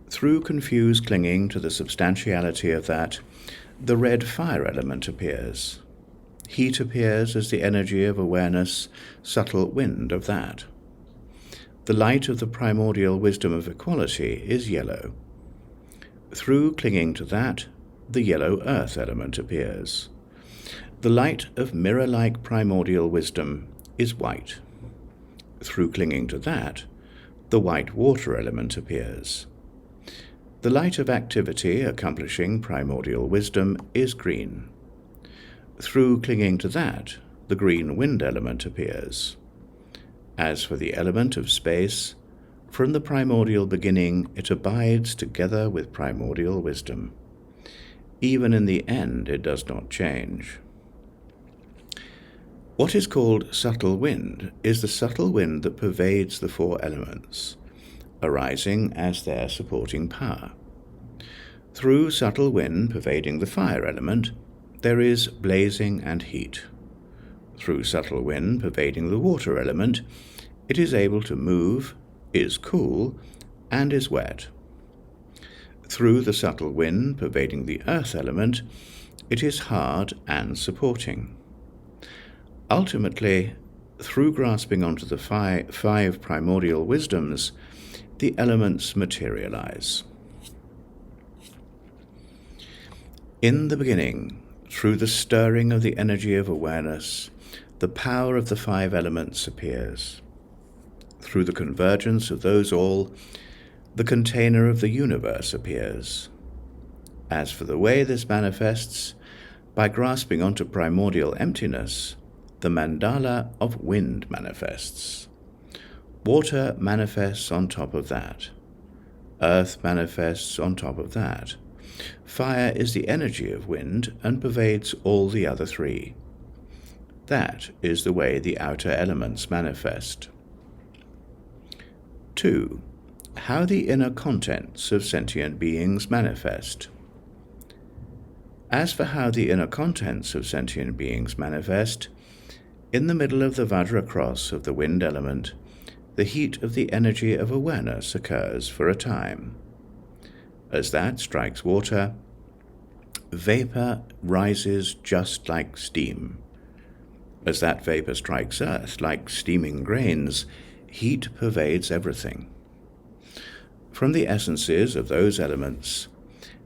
Through confused clinging to the substantiality of that, the red fire element appears. Heat appears as the energy of awareness, subtle wind of that. The light of the primordial wisdom of equality is yellow. Through clinging to that, the yellow earth element appears. The light of mirror-like primordial wisdom is white. Through clinging to that, the white water element appears. The light of activity accomplishing primordial wisdom is green. Through clinging to that, the green wind element appears. As for the element of space, from the primordial beginning it abides together with primordial wisdom. Even in the end it does not change. What is called subtle wind is the subtle wind that pervades the four elements, arising as their supporting power. Through subtle wind pervading the fire element, there is blazing and heat. Through subtle wind pervading the water element, it is able to move, is cool, and is wet. Through the subtle wind pervading the earth element, it is hard and supporting. Ultimately, through grasping onto the five primordial wisdoms, the elements materialize. In the beginning, through the stirring of the energy of awareness, the power of the five elements appears. Through the convergence of those all, the container of the universe appears. As for the way this manifests, by grasping onto primordial emptiness, the mandala of wind manifests. Water manifests on top of that. Earth manifests on top of that. Fire is the energy of wind and pervades all the other three. That is the way the outer elements manifest. 2. How the inner contents of sentient beings manifest. As for how the inner contents of sentient beings manifest, in the middle of the vajra cross of the wind element, the heat of the energy of awareness occurs for a time. As that strikes water, vapor rises just like steam. As that vapor strikes earth like steaming grains, heat pervades everything. From the essences of those elements,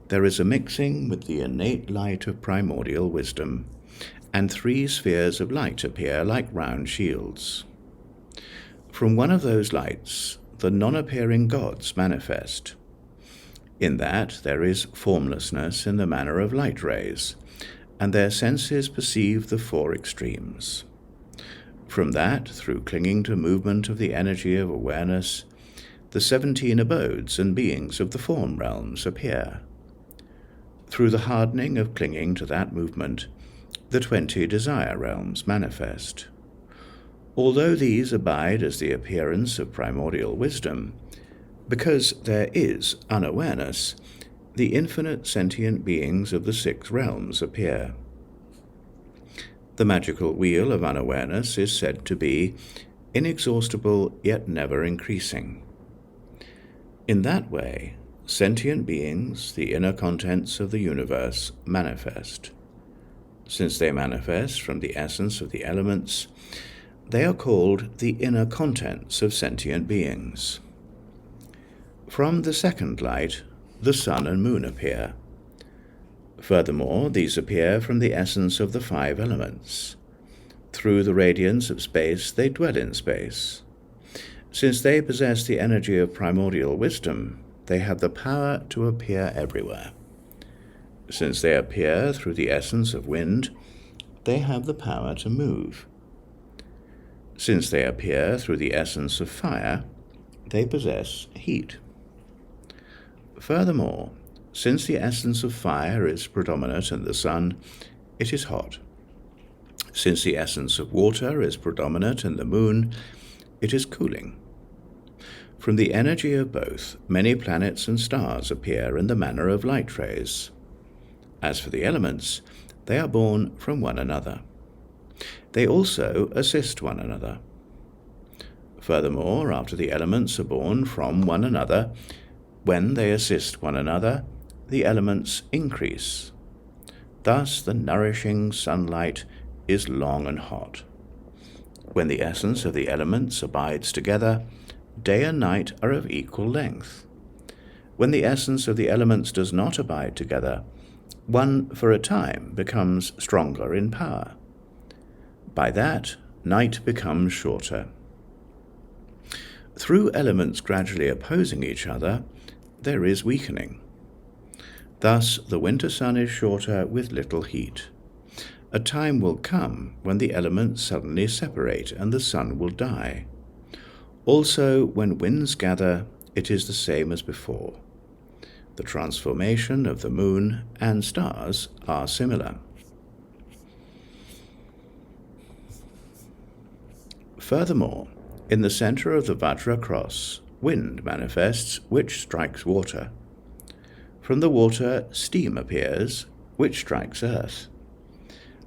there is a mixing with the innate light of primordial wisdom, and three spheres of light appear like round shields. From one of those lights, the non-appearing gods manifest. In that there is formlessness in the manner of light rays, and their senses perceive the four extremes. From that, through clinging to movement of the energy of awareness, the 17 abodes and beings of the form realms appear. Through the hardening of clinging to that movement, the 20 desire realms manifest. Although these abide as the appearance of primordial wisdom, because there is unawareness, the infinite sentient beings of the 6 realms appear. The magical wheel of unawareness is said to be inexhaustible yet never increasing. In that way, sentient beings, the inner contents of the universe, manifest. Since they manifest from the essence of the elements, they are called the inner contents of sentient beings. From the second light, the sun and moon appear. Furthermore, these appear from the essence of the 5 elements. Through the radiance of space, they dwell in space. Since they possess the energy of primordial wisdom, they have the power to appear everywhere. Since they appear through the essence of wind, they have the power to move. Since they appear through the essence of fire, they possess heat. Furthermore, since the essence of fire is predominant in the sun, it is hot. Since the essence of water is predominant in the moon, it is cooling. From the energy of both, many planets and stars appear in the manner of light rays. As for the elements, They are born from one another. They also assist one another. Furthermore, after the elements are born from one another, when they assist one another, the elements increase. Thus the nourishing sunlight is long and hot. When the essence of the elements abides together, day and night are of equal length. When the essence of the elements does not abide together, one for a time becomes stronger in power. By that, night becomes shorter. Through elements gradually opposing each other, there is weakening. Thus the winter sun is shorter with little heat. A time will come when the elements suddenly separate and the sun will die. Also, when winds gather, it is the same as before. The transformation of the moon and stars are similar. Furthermore, in the center of the vajra cross, wind manifests, which strikes water. From the water, steam appears, which strikes earth.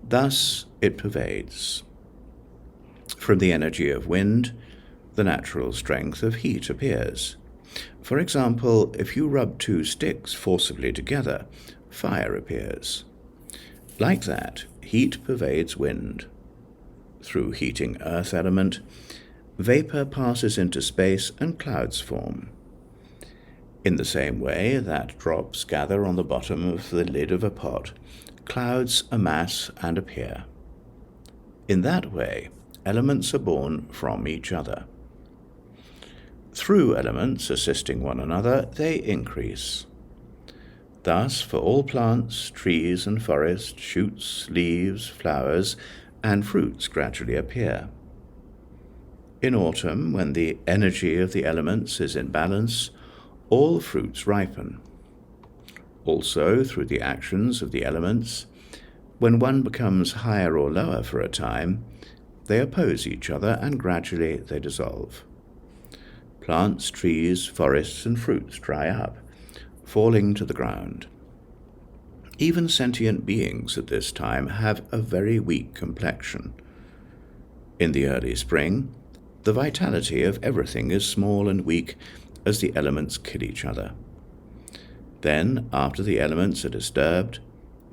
Thus it pervades. From the energy of wind, the natural strength of heat appears. For example, if you rub two sticks forcibly together, fire appears. Like that, heat pervades wind. Through heating earth element, vapor passes into space and clouds form. In the same way that drops gather on the bottom of the lid of a pot, clouds amass and appear. In that way, elements are born from each other. Through elements assisting one another, they increase. Thus, for all plants, trees and forests, shoots, leaves, flowers, and fruits gradually appear. In autumn, when the energy of the elements is in balance, all fruits ripen. Also, through the actions of the elements, when one becomes higher or lower for a time, they oppose each other and gradually they dissolve. Plants, trees, forests, and fruits dry up, falling to the ground. Even sentient beings at this time have a very weak complexion. In the early spring, the vitality of everything is small and weak as the elements kill each other. Then, after the elements are disturbed,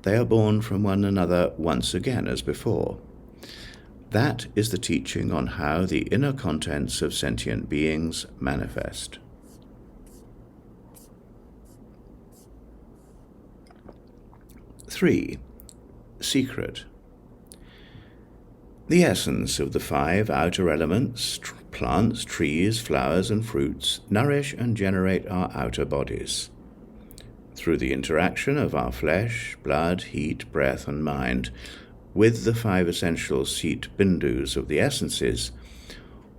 they are born from one another once again as before. That is the teaching on how the inner contents of sentient beings manifest. 3. Secret. The essence of the 5 outer elements, plants, trees, flowers, and fruits, nourish and generate our outer bodies. Through the interaction of our flesh, blood, heat, breath, and mind, with the 5 essential seat bindus of the essences,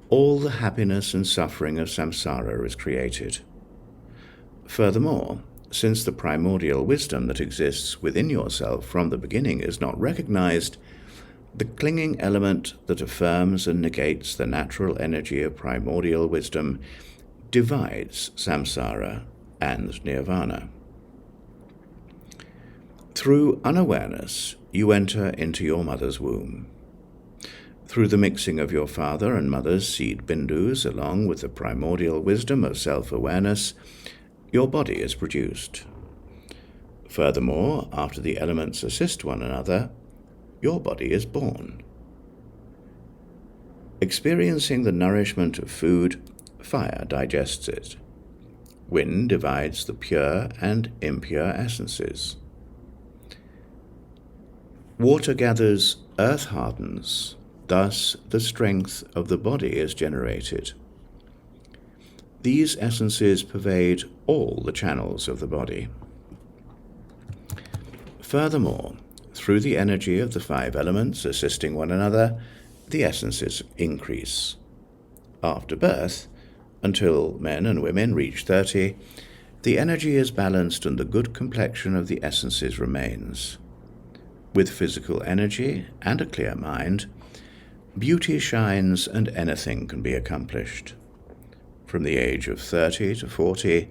all the happiness and suffering of samsara is created. Furthermore, since the primordial wisdom that exists within yourself from the beginning is not recognized, the clinging element that affirms and negates the natural energy of primordial wisdom divides samsara and nirvana. Through unawareness, you enter into your mother's womb. Through the mixing of your father and mother's seed bindus along with the primordial wisdom of self-awareness, your body is produced. Furthermore, after the elements assist one another, your body is born. Experiencing the nourishment of food, fire digests it. Wind divides the pure and impure essences. Water gathers, earth hardens, thus the strength of the body is generated. These essences pervade all the channels of the body. Furthermore, through the energy of the 5 elements assisting one another, the essences increase. After birth, until men and women reach 30, the energy is balanced and the good complexion of the essences remains. With physical energy and a clear mind, beauty shines and anything can be accomplished. From the age of 30 to 40,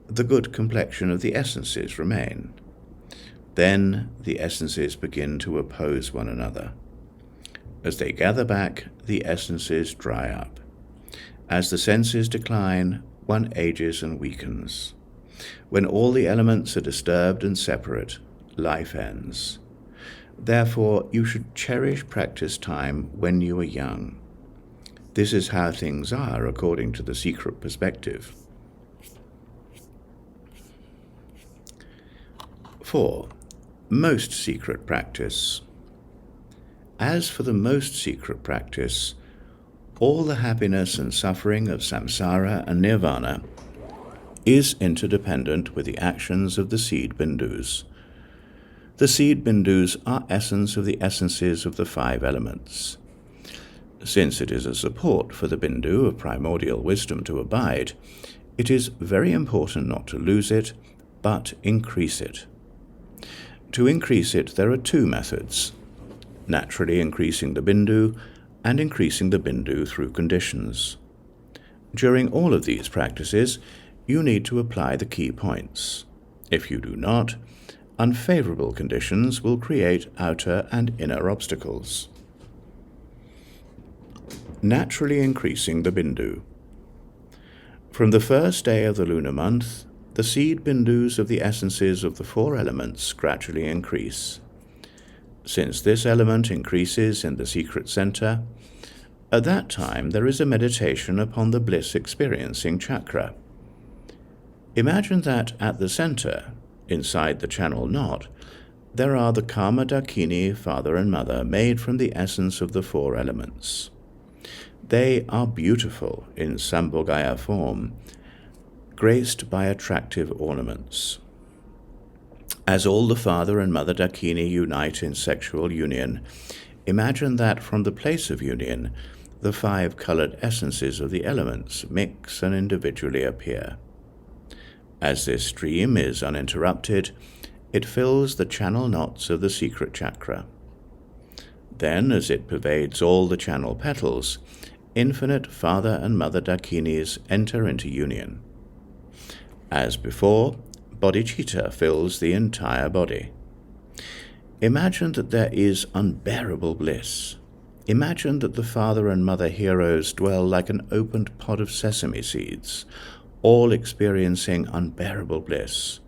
the good complexion of the essences remain. Then the essences begin to oppose one another. As they gather back, the essences dry up. As the senses decline, one ages and weakens. When all the elements are disturbed and separate, life ends. Therefore, you should cherish practice time when you are young. This is how things are according to the secret perspective. 4. Most secret practice. As for the most secret practice, all the happiness and suffering of samsara and nirvana is interdependent with the actions of the seed bindus. The seed bindus are essence of the essences of the 5 elements. Since it is a support for the bindu of primordial wisdom to abide, it is very important not to lose it, but increase it. To increase it, there are 2 methods: naturally increasing the bindu and increasing the bindu through conditions. During all of these practices, you need to apply the key points. If you do not, unfavorable conditions will create outer and inner obstacles. Naturally increasing the bindu. From the first day of the lunar month, the seed bindus of the essences of the 4 elements gradually increase. Since this element increases in the secret center, at that time there is a meditation upon the bliss experiencing chakra. Imagine that at the center, inside the channel knot, there are the Karma Dakini, father and mother, made from the essence of the 4 elements. They are beautiful in Sambhogaya form, graced by attractive ornaments. As all the father and mother Dakini unite in sexual union, imagine that from the place of union, the 5 colored essences of the elements mix and individually appear. As this stream is uninterrupted, it fills the channel knots of the secret chakra. Then, as it pervades all the channel petals, infinite father and mother Dakinis enter into union. As before, bodhicitta fills the entire body. Imagine that there is unbearable bliss. Imagine that the father and mother heroes dwell like an opened pod of sesame seeds, all experiencing unbearable bliss.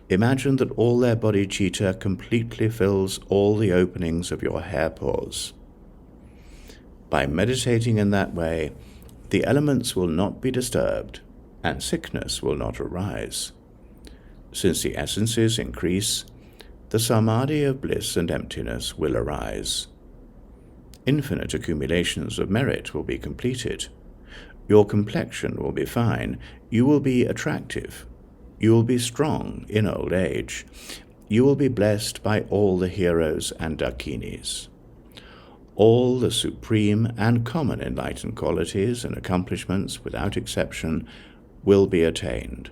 Imagine that all their bodhicitta completely fills all the openings of your hair pores. By meditating in that way, the elements will not be disturbed, and sickness will not arise. Since the essences increase, the samadhi of bliss and emptiness will arise. Infinite accumulations of merit will be completed. Your complexion will be fine. You will be attractive. You will be strong in old age. You will be blessed by all the heroes and Dakinis. All the supreme and common enlightened qualities and accomplishments, without exception, will be attained.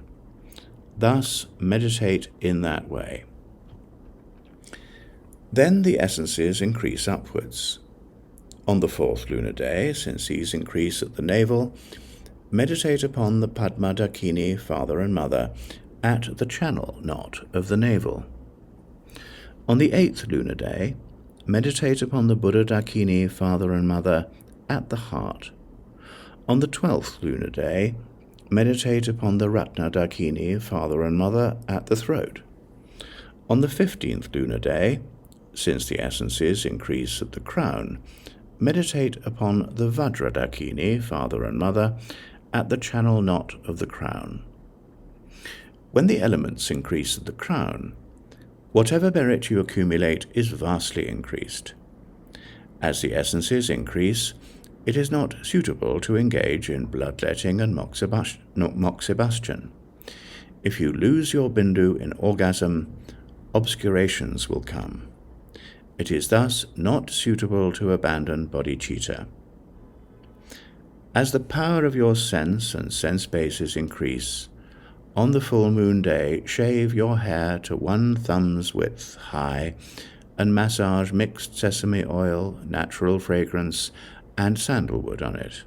Thus, meditate in that way. Then the essences increase upwards. On the 4th lunar day, since these increase at the navel, meditate upon the Padma Dakini, father and mother, at the channel knot of the navel. On the 8th lunar day, meditate upon the Buddha Dakini, father and mother, at the heart. On the 12th lunar day, meditate upon the Ratna Dakini, father and mother, at the throat. On the 15th lunar day, since the essences increase at the crown, meditate upon the vajra Dakini, father and mother, at the channel knot of the crown. When the elements increase at the crown, whatever merit you accumulate is vastly increased. As the essences increase, it is not suitable to engage in bloodletting and moxibustion. If you lose your bindu in orgasm, obscurations will come. It is thus not suitable to abandon bodhicitta. As the power of your sense and sense bases increase, on the full moon day shave your hair to 1 thumb's width high and massage mixed sesame oil, natural fragrance, and sandalwood on it.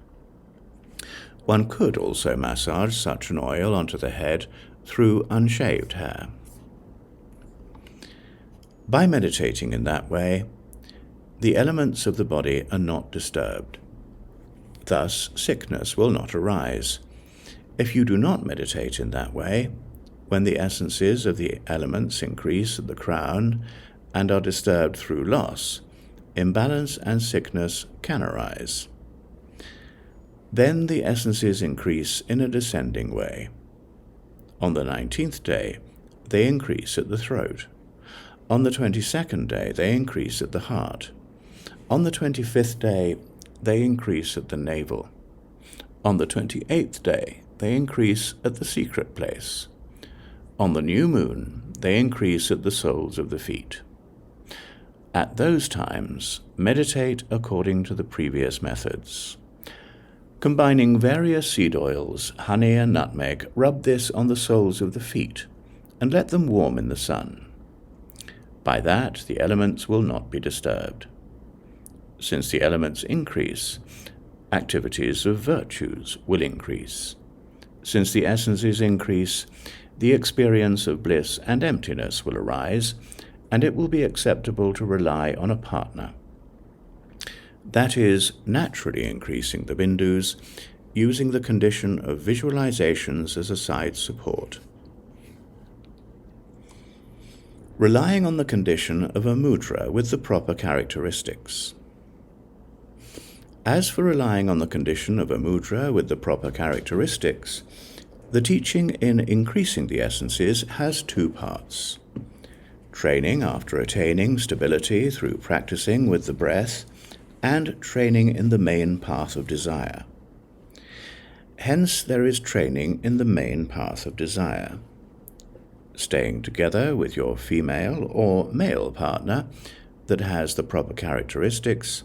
One could also massage such an oil onto the head through unshaved hair. By meditating in that way, the elements of the body are not disturbed. Thus, sickness will not arise. If you do not meditate in that way, when the essences of the elements increase at the crown and are disturbed through loss, imbalance and sickness can arise. Then the essences increase in a descending way. On the 19th day, they increase at the throat. On the 22nd day, they increase at the heart. On the 25th day, they increase at the navel. On the 28th day, they increase at the secret place. On the new moon, they increase at the soles of the feet. At those times, meditate according to the previous methods. Combining various seed oils, honey and nutmeg, rub this on the soles of the feet and let them warm in the sun. By that, the elements will not be disturbed. Since the elements increase, activities of virtues will increase. Since the essences increase, the experience of bliss and emptiness will arise, and it will be acceptable to rely on a partner. That is, naturally increasing the bindus, using the condition of visualizations as a side support. Relying on the condition of a mudra with the proper characteristics. As for relying on the condition of a mudra with the proper characteristics, the teaching in increasing the essences has two parts. Training after attaining stability through practicing with the breath, and training in the main path of desire. Hence there is training in the main path of desire. Staying together with your female or male partner that has the proper characteristics,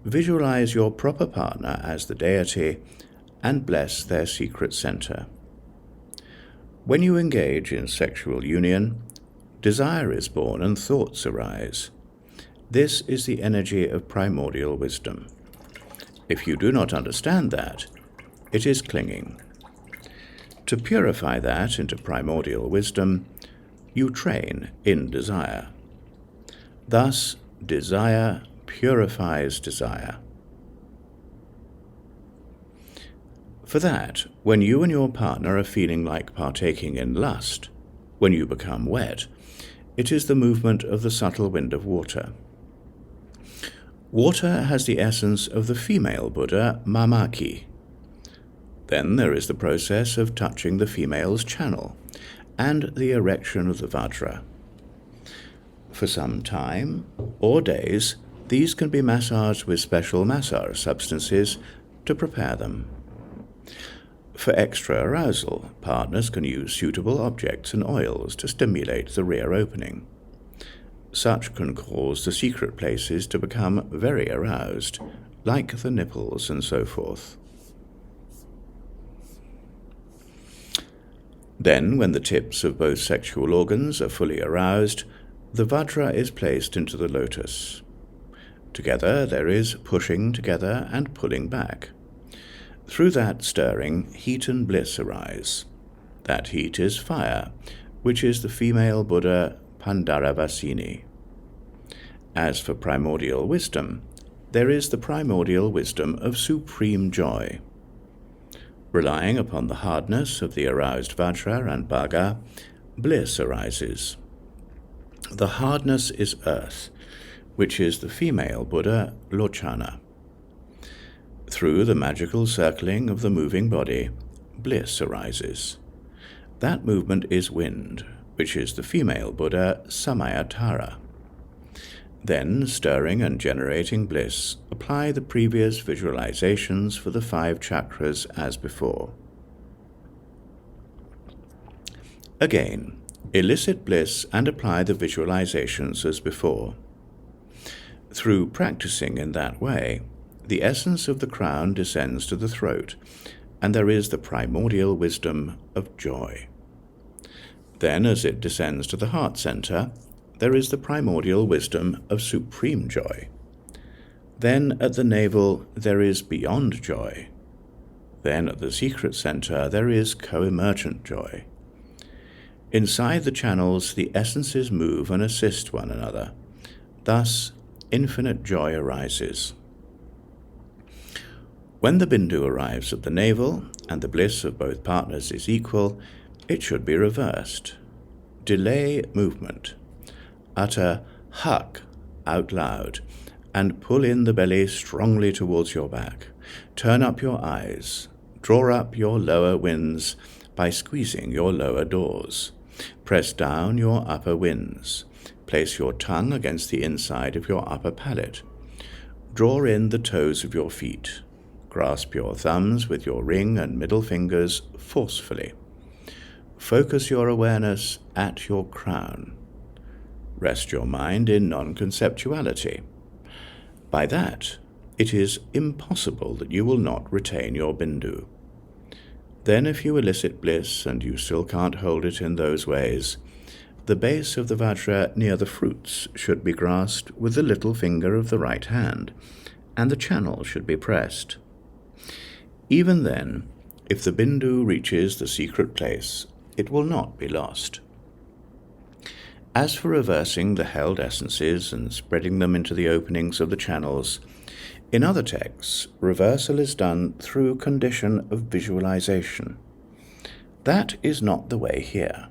visualize your proper partner as the deity and bless their secret center. When you engage in sexual union, desire is born and thoughts arise. This is the energy of primordial wisdom. If you do not understand that, it is clinging. To purify that into primordial wisdom, you train in desire. Thus, desire purifies desire. For that, when you and your partner are feeling like partaking in lust, when you become wet, it is the movement of the subtle wind of water. Water has the essence of the female Buddha, Mamaki. Then there is the process of touching the female's channel and the erection of the vajra. For some time or days, these can be massaged with special massage substances to prepare them. For extra arousal, partners can use suitable objects and oils to stimulate the rear opening. Such can cause the secret places to become very aroused, like the nipples and so forth. Then, when the tips of both sexual organs are fully aroused, the vajra is placed into the lotus. Together there is pushing together and pulling back. Through that stirring, heat and bliss arise. That heat is fire, which is the female Buddha Pandaravasini. As for primordial wisdom, there is the primordial wisdom of supreme joy. Relying upon the hardness of the aroused vajra and bhaga, bliss arises. The hardness is earth, which is the female Buddha Lochana. Through the magical circling of the moving body, bliss arises. That movement is wind, which is the female Buddha Samayatara. Then, stirring and generating bliss, apply the previous visualizations for the 5 chakras as before. Again, elicit bliss and apply the visualizations as before. Through practicing in that way, the essence of the crown descends to the throat, and there is the primordial wisdom of joy. Then, as it descends to the heart center, there is the primordial wisdom of supreme joy. Then at the navel there is beyond joy. Then at the secret center there is co-emergent joy. Inside the channels, the essences move and assist one another. Thus, infinite joy arises. When the Bindu arrives at the navel, and the bliss of both partners is equal, it should be reversed. Delay movement. Utter hak out loud, and pull in the belly strongly towards your back. Turn up your eyes. Draw up your lower winds by squeezing your lower doors. Press down your upper winds. Place your tongue against the inside of your upper palate. Draw in the toes of your feet. Grasp your thumbs with your ring and middle fingers forcefully. Focus your awareness at your crown. Rest your mind in non-conceptuality. By that, it is impossible that you will not retain your Bindu. Then if you elicit bliss and you still can't hold it in those ways, the base of the vajra near the fruits should be grasped with the little finger of the right hand, and the channel should be pressed. Even then, if the Bindu reaches the secret place, it will not be lost. As for reversing the held essences and spreading them into the openings of the channels, in other texts, reversal is done through condition of visualization. That is not the way here.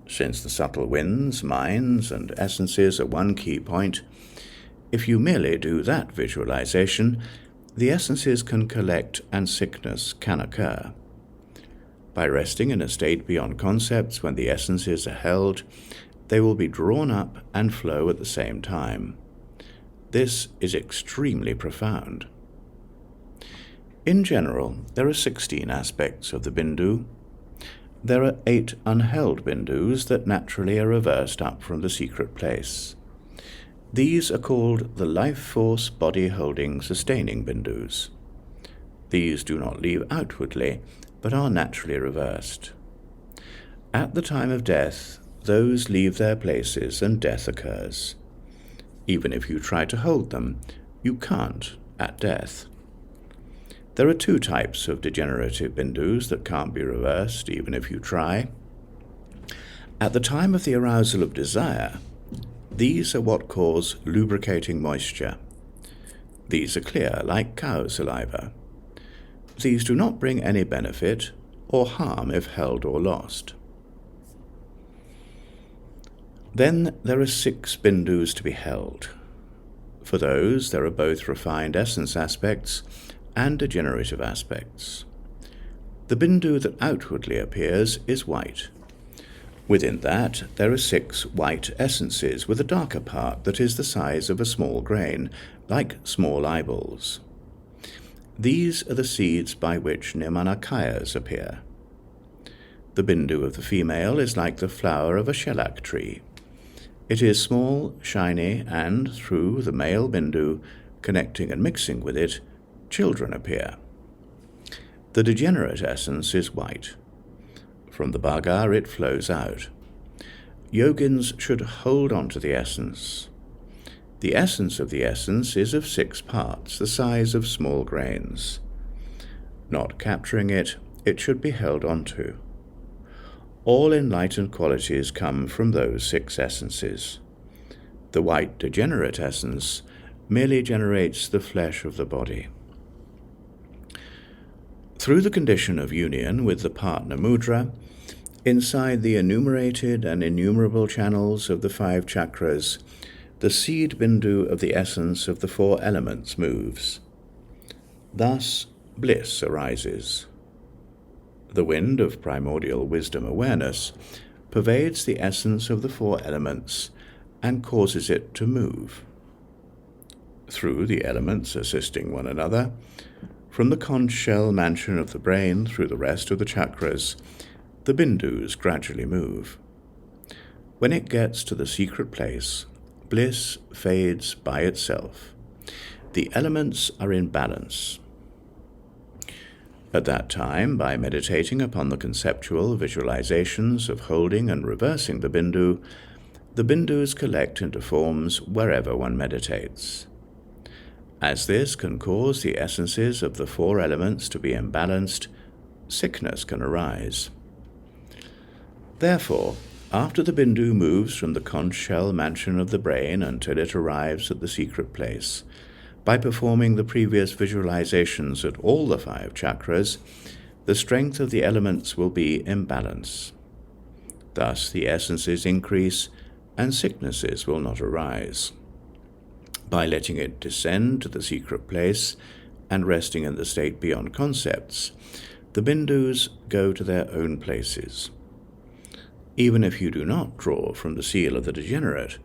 Since the subtle winds, minds, and essences are one key point, if you merely do that visualization, the essences can collect and sickness can occur. By resting in a state beyond concepts when the essences are held, they will be drawn up and flow at the same time. This is extremely profound. In general, there are 16 aspects of the Bindu. There are 8 unheld Bindus that naturally are reversed up from the secret place. These are called the life force body holding sustaining Bindus. These do not leave outwardly, but are naturally reversed. At the time of death, those leave their places and death occurs. Even if you try to hold them, you can't at death. There are 2 types of degenerative Bindus that can't be reversed, even if you try. At the time of the arousal of desire, these are what cause lubricating moisture. These are clear, like cow saliva. These do not bring any benefit or harm if held or lost. Then there are 6 Bindus to be held. For those, there are both refined essence aspects and degenerative aspects. The Bindu that outwardly appears is white. Within that, there are 6 white essences with a darker part that is the size of a small grain, like small eyeballs. These are the seeds by which Nirmanakayas appear. The Bindu of the female is like the flower of a shellac tree. It is small, shiny, and through the male Bindu, connecting and mixing with it, children appear. The degenerate essence is white. From the bhaga it flows out. Yogins should hold on to the essence. The essence of the essence is of 6 parts, the size of small grains. Not capturing it, it should be held onto. All enlightened qualities come from those 6 essences. The white degenerate essence merely generates the flesh of the body. Through the condition of union with the partner mudra, inside the enumerated and innumerable channels of the 5 chakras, the seed Bindu of the essence of the 4 elements moves. Thus, bliss arises. The wind of primordial wisdom awareness pervades the essence of the 4 elements and causes it to move. Through the elements assisting one another, from the conch shell mansion of the brain through the rest of the chakras, the Bindus gradually move. When it gets to the secret place, bliss fades by itself. The elements are in balance. At that time, by meditating upon the conceptual visualizations of holding and reversing the Bindus collect into forms wherever one meditates. As this can cause the essences of the 4 elements to be imbalanced, sickness can arise. Therefore, after the Bindu moves from the conch shell mansion of the brain until it arrives at the secret place, by performing the previous visualizations at all the 5 chakras, the strength of the elements will be in balance. Thus the essences increase and sicknesses will not arise. By letting it descend to the secret place and resting in the state beyond concepts, the Bindus go to their own places. Even if you do not draw from the seal of the degenerate,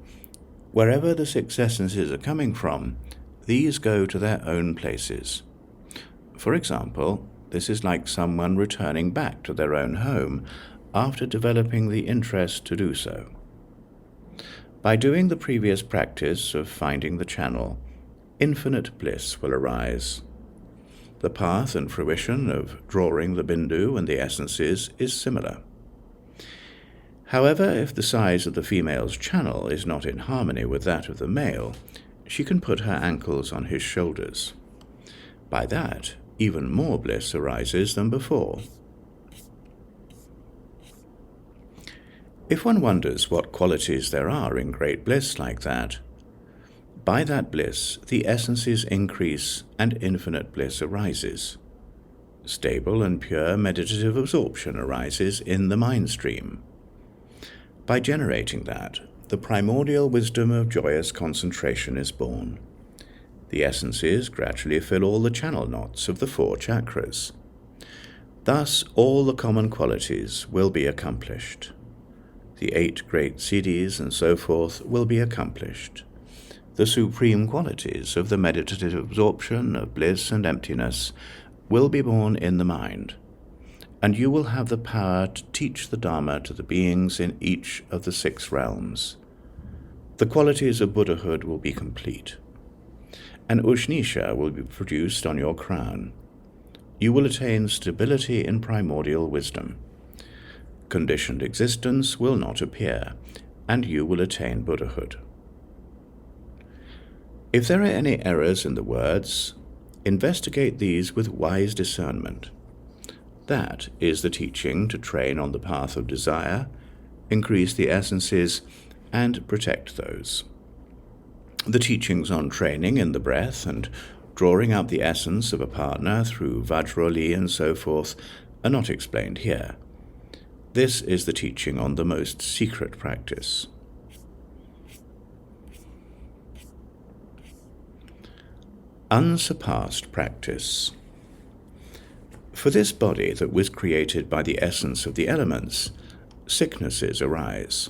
wherever the 6 essences are coming from, these go to their own places. For example, this is like someone returning back to their own home after developing the interest to do so. By doing the previous practice of finding the channel, infinite bliss will arise. The path and fruition of drawing the Bindu and the essences is similar. However, if the size of the female's channel is not in harmony with that of the male, she can put her ankles on his shoulders. By that, even more bliss arises than before. If one wonders what qualities there are in great bliss like that, by that bliss the essences increase and infinite bliss arises. Stable and pure meditative absorption arises in the mind stream. By generating that, the primordial wisdom of joyous concentration is born. The essences gradually fill all the channel knots of the 4 chakras. Thus all the common qualities will be accomplished. The 8 great siddhis and so forth will be accomplished. The supreme qualities of the meditative absorption of bliss and emptiness will be born in the mind, and you will have the power to teach the Dharma to the beings in each of the 6 realms. The qualities of Buddhahood will be complete. An Ushnisha will be produced on your crown. You will attain stability in primordial wisdom. Conditioned existence will not appear, and you will attain Buddhahood. If there are any errors in the words, investigate these with wise discernment. That is the teaching to train on the path of desire, increase the essences, and protect those. The teachings on training in the breath and drawing out the essence of a partner through vajra and so forth are not explained here. This is the teaching on the most secret practice. Unsurpassed practice. For this body that was created by the essence of the elements, sicknesses arise.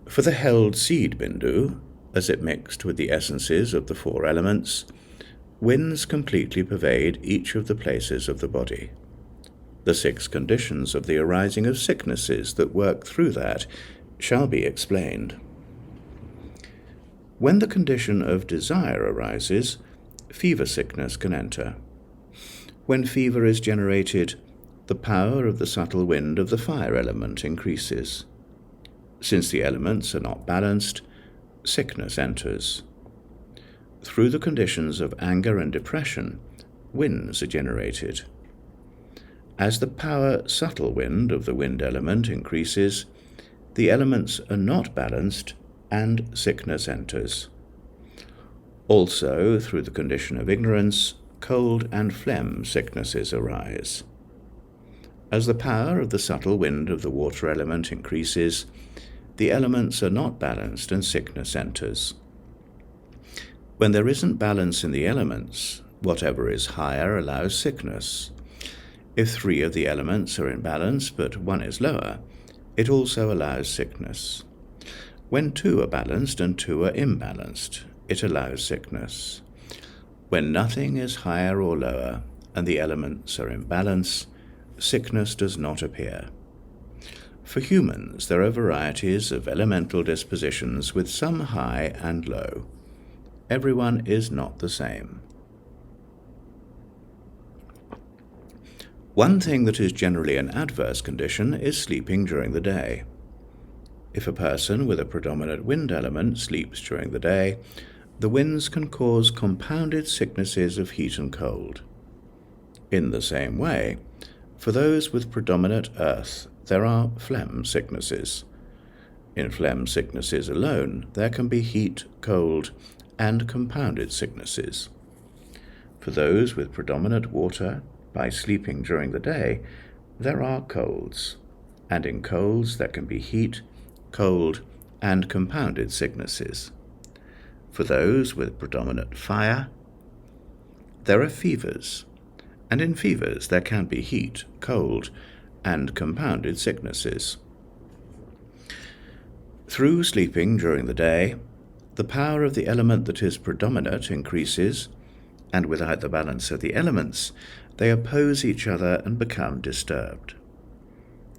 For the held seed Bindu, as it mixed with the essences of the 4 elements, winds completely pervade each of the places of the body. The 6 conditions of the arising of sicknesses that work through that shall be explained. When the condition of desire arises, fever sickness can enter. When fever is generated, the power of the subtle wind of the fire element increases. Since the elements are not balanced, sickness enters. Through the conditions of anger and depression, winds are generated. As the power subtle wind of the wind element increases, the elements are not balanced and sickness enters. Also, through the condition of ignorance, cold and phlegm sicknesses arise. As the power of the subtle wind of the water element increases, the elements are not balanced and sickness enters. When there isn't balance in the elements, whatever is higher allows sickness. If 3 of the elements are in balance but 1 is lower, it also allows sickness. When 2 are balanced and 2 are imbalanced, it allows sickness. When nothing is higher or lower and the elements are in balance, sickness does not appear. For humans, there are varieties of elemental dispositions with some high and low. Everyone is not the same. One thing that is generally an adverse condition is sleeping during the day. If a person with a predominant wind element sleeps during the day, the winds can cause compounded sicknesses of heat and cold. In the same way, for those with predominant earth, there are phlegm sicknesses. In phlegm sicknesses alone, there can be heat, cold, and compounded sicknesses. For those with predominant water, by sleeping during the day, there are colds, and in colds there can be heat, cold, and compounded sicknesses. For those with predominant fire, there are fevers, and in fevers there can be heat, cold, and compounded sicknesses. Through sleeping during the day, the power of the element that is predominant increases, and without the balance of the elements, they oppose each other and become disturbed.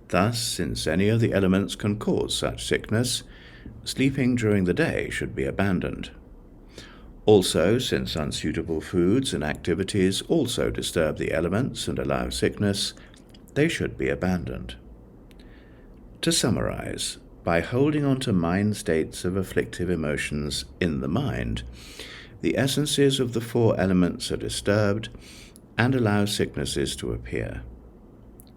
Thus, since any of the elements can cause such sickness, sleeping during the day should be abandoned. Also, since unsuitable foods and activities also disturb the elements and allow sickness, they should be abandoned. To summarize, by holding on to mind states of afflictive emotions in the mind, the essences of the four elements are disturbed and allow sicknesses to appear.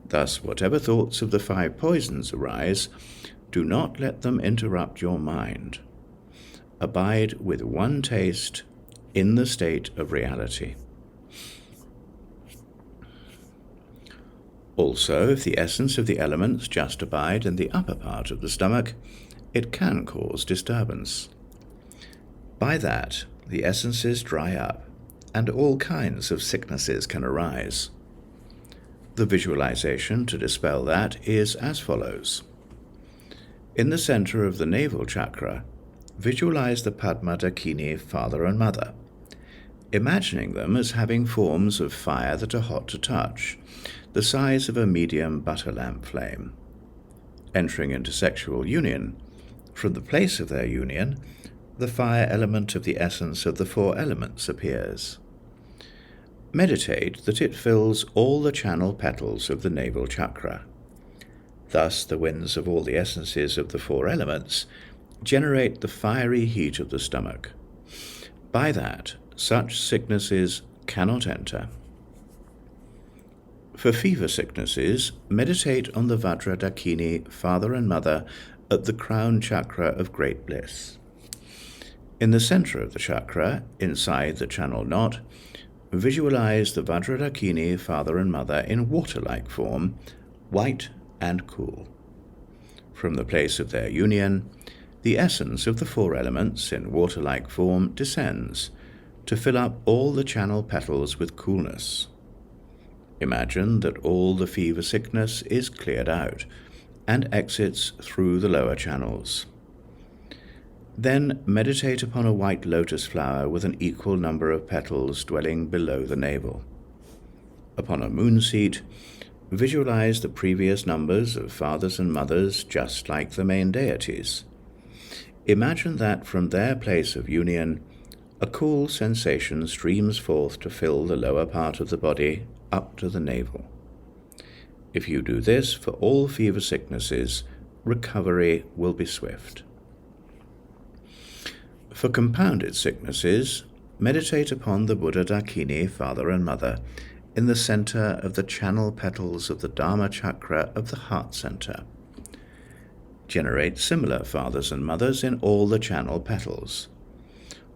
Thus, whatever thoughts of the 5 poisons arise, do not let them interrupt your mind. Abide with one taste in the state of reality. Also, if the essence of the elements just abide in the upper part of the stomach, it can cause disturbance. By that, the essences dry up, and all kinds of sicknesses can arise. The visualization to dispel that is as follows. In the center of the navel chakra, visualize the Padma Dakini father and mother, imagining them as having forms of fire that are hot to touch, the size of a medium butter lamp flame. Entering into sexual union, from the place of their union, the fire element of the essence of the 4 elements appears. Meditate that it fills all the channel petals of the navel chakra. Thus the winds of all the essences of the 4 elements generate the fiery heat of the stomach. By that, such sicknesses cannot enter. For fever sicknesses, meditate on the vajra Dakini father and mother at the crown chakra of great bliss. In the center of the chakra, inside the channel knot, visualize the vajra Dakini father and mother in water-like form, white and cool. From the place of their union, the essence of the 4 elements in water-like form descends to fill up all the channel petals with coolness. Imagine that all the fever sickness is cleared out and exits through the lower channels. Then meditate upon a white lotus flower with an equal number of petals dwelling below the navel. Upon a moon seat, visualize the previous numbers of fathers and mothers just like the main deities. Imagine that from their place of union, a cool sensation streams forth to fill the lower part of the body up to the navel. If you do this for all fever sicknesses, recovery will be swift. For compounded sicknesses, meditate upon the Buddha Dakini father and mother in the center of the channel petals of the Dharma chakra of the heart center. Generate similar fathers and mothers in all the channel petals.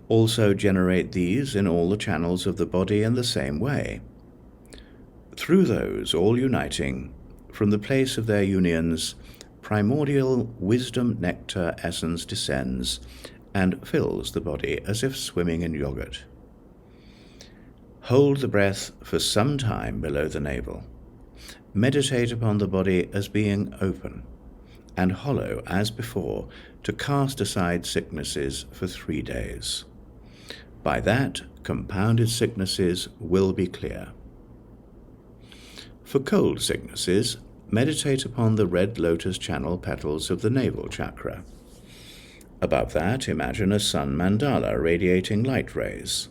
Also generate these in all the channels of the body in the same way. Through those all uniting, from the place of their unions, primordial wisdom nectar essence descends and fills the body as if swimming in yogurt. Hold the breath for some time below the navel. Meditate upon the body as being open and hollow as before to cast aside sicknesses for 3 days. By that, compounded sicknesses will be clear. For cold sicknesses, meditate upon the red lotus channel petals of the navel chakra. Above that, imagine a sun mandala radiating light rays.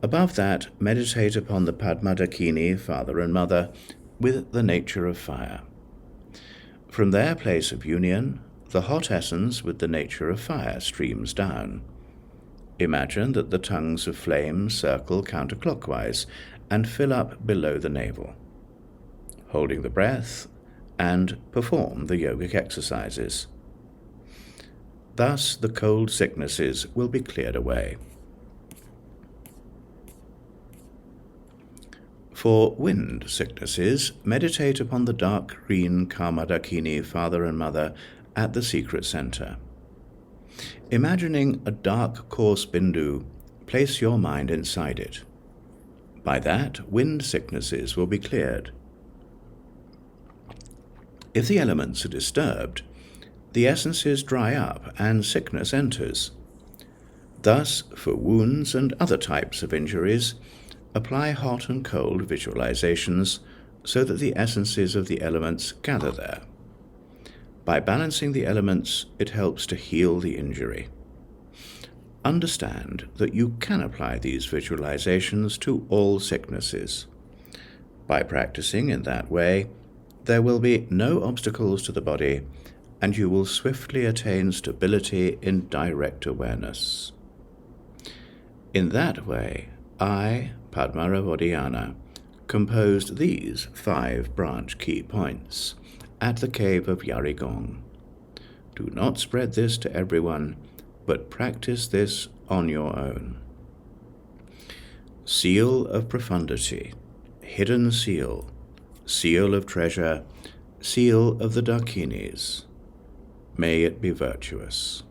Above that, meditate upon the Padma Dakini father and mother with the nature of fire. From their place of union, the hot essence with the nature of fire streams down. Imagine that the tongues of flame circle counterclockwise and fill up below the navel. Holding the breath and perform the yogic exercises. Thus the cold sicknesses will be cleared away. For wind sicknesses, meditate upon the dark green Karma Dakini father and mother at the secret center. Imagining a dark coarse Bindu, place your mind inside it. By that, wind sicknesses will be cleared. If the elements are disturbed, the essences dry up and sickness enters. Thus, for wounds and other types of injuries, apply hot and cold visualizations so that the essences of the elements gather there. By balancing the elements, it helps to heal the injury. Understand that you can apply these visualizations to all sicknesses. By practicing in that way, there will be no obstacles to the body, and you will swiftly attain stability in direct awareness. In that way, I, Padmaravadhyana, composed these 5 branch key points at the cave of Yarigong. Do not spread this to everyone, but practice this on your own. Seal of profundity, hidden seal, seal of treasure, seal of the Dakinis. May it be virtuous.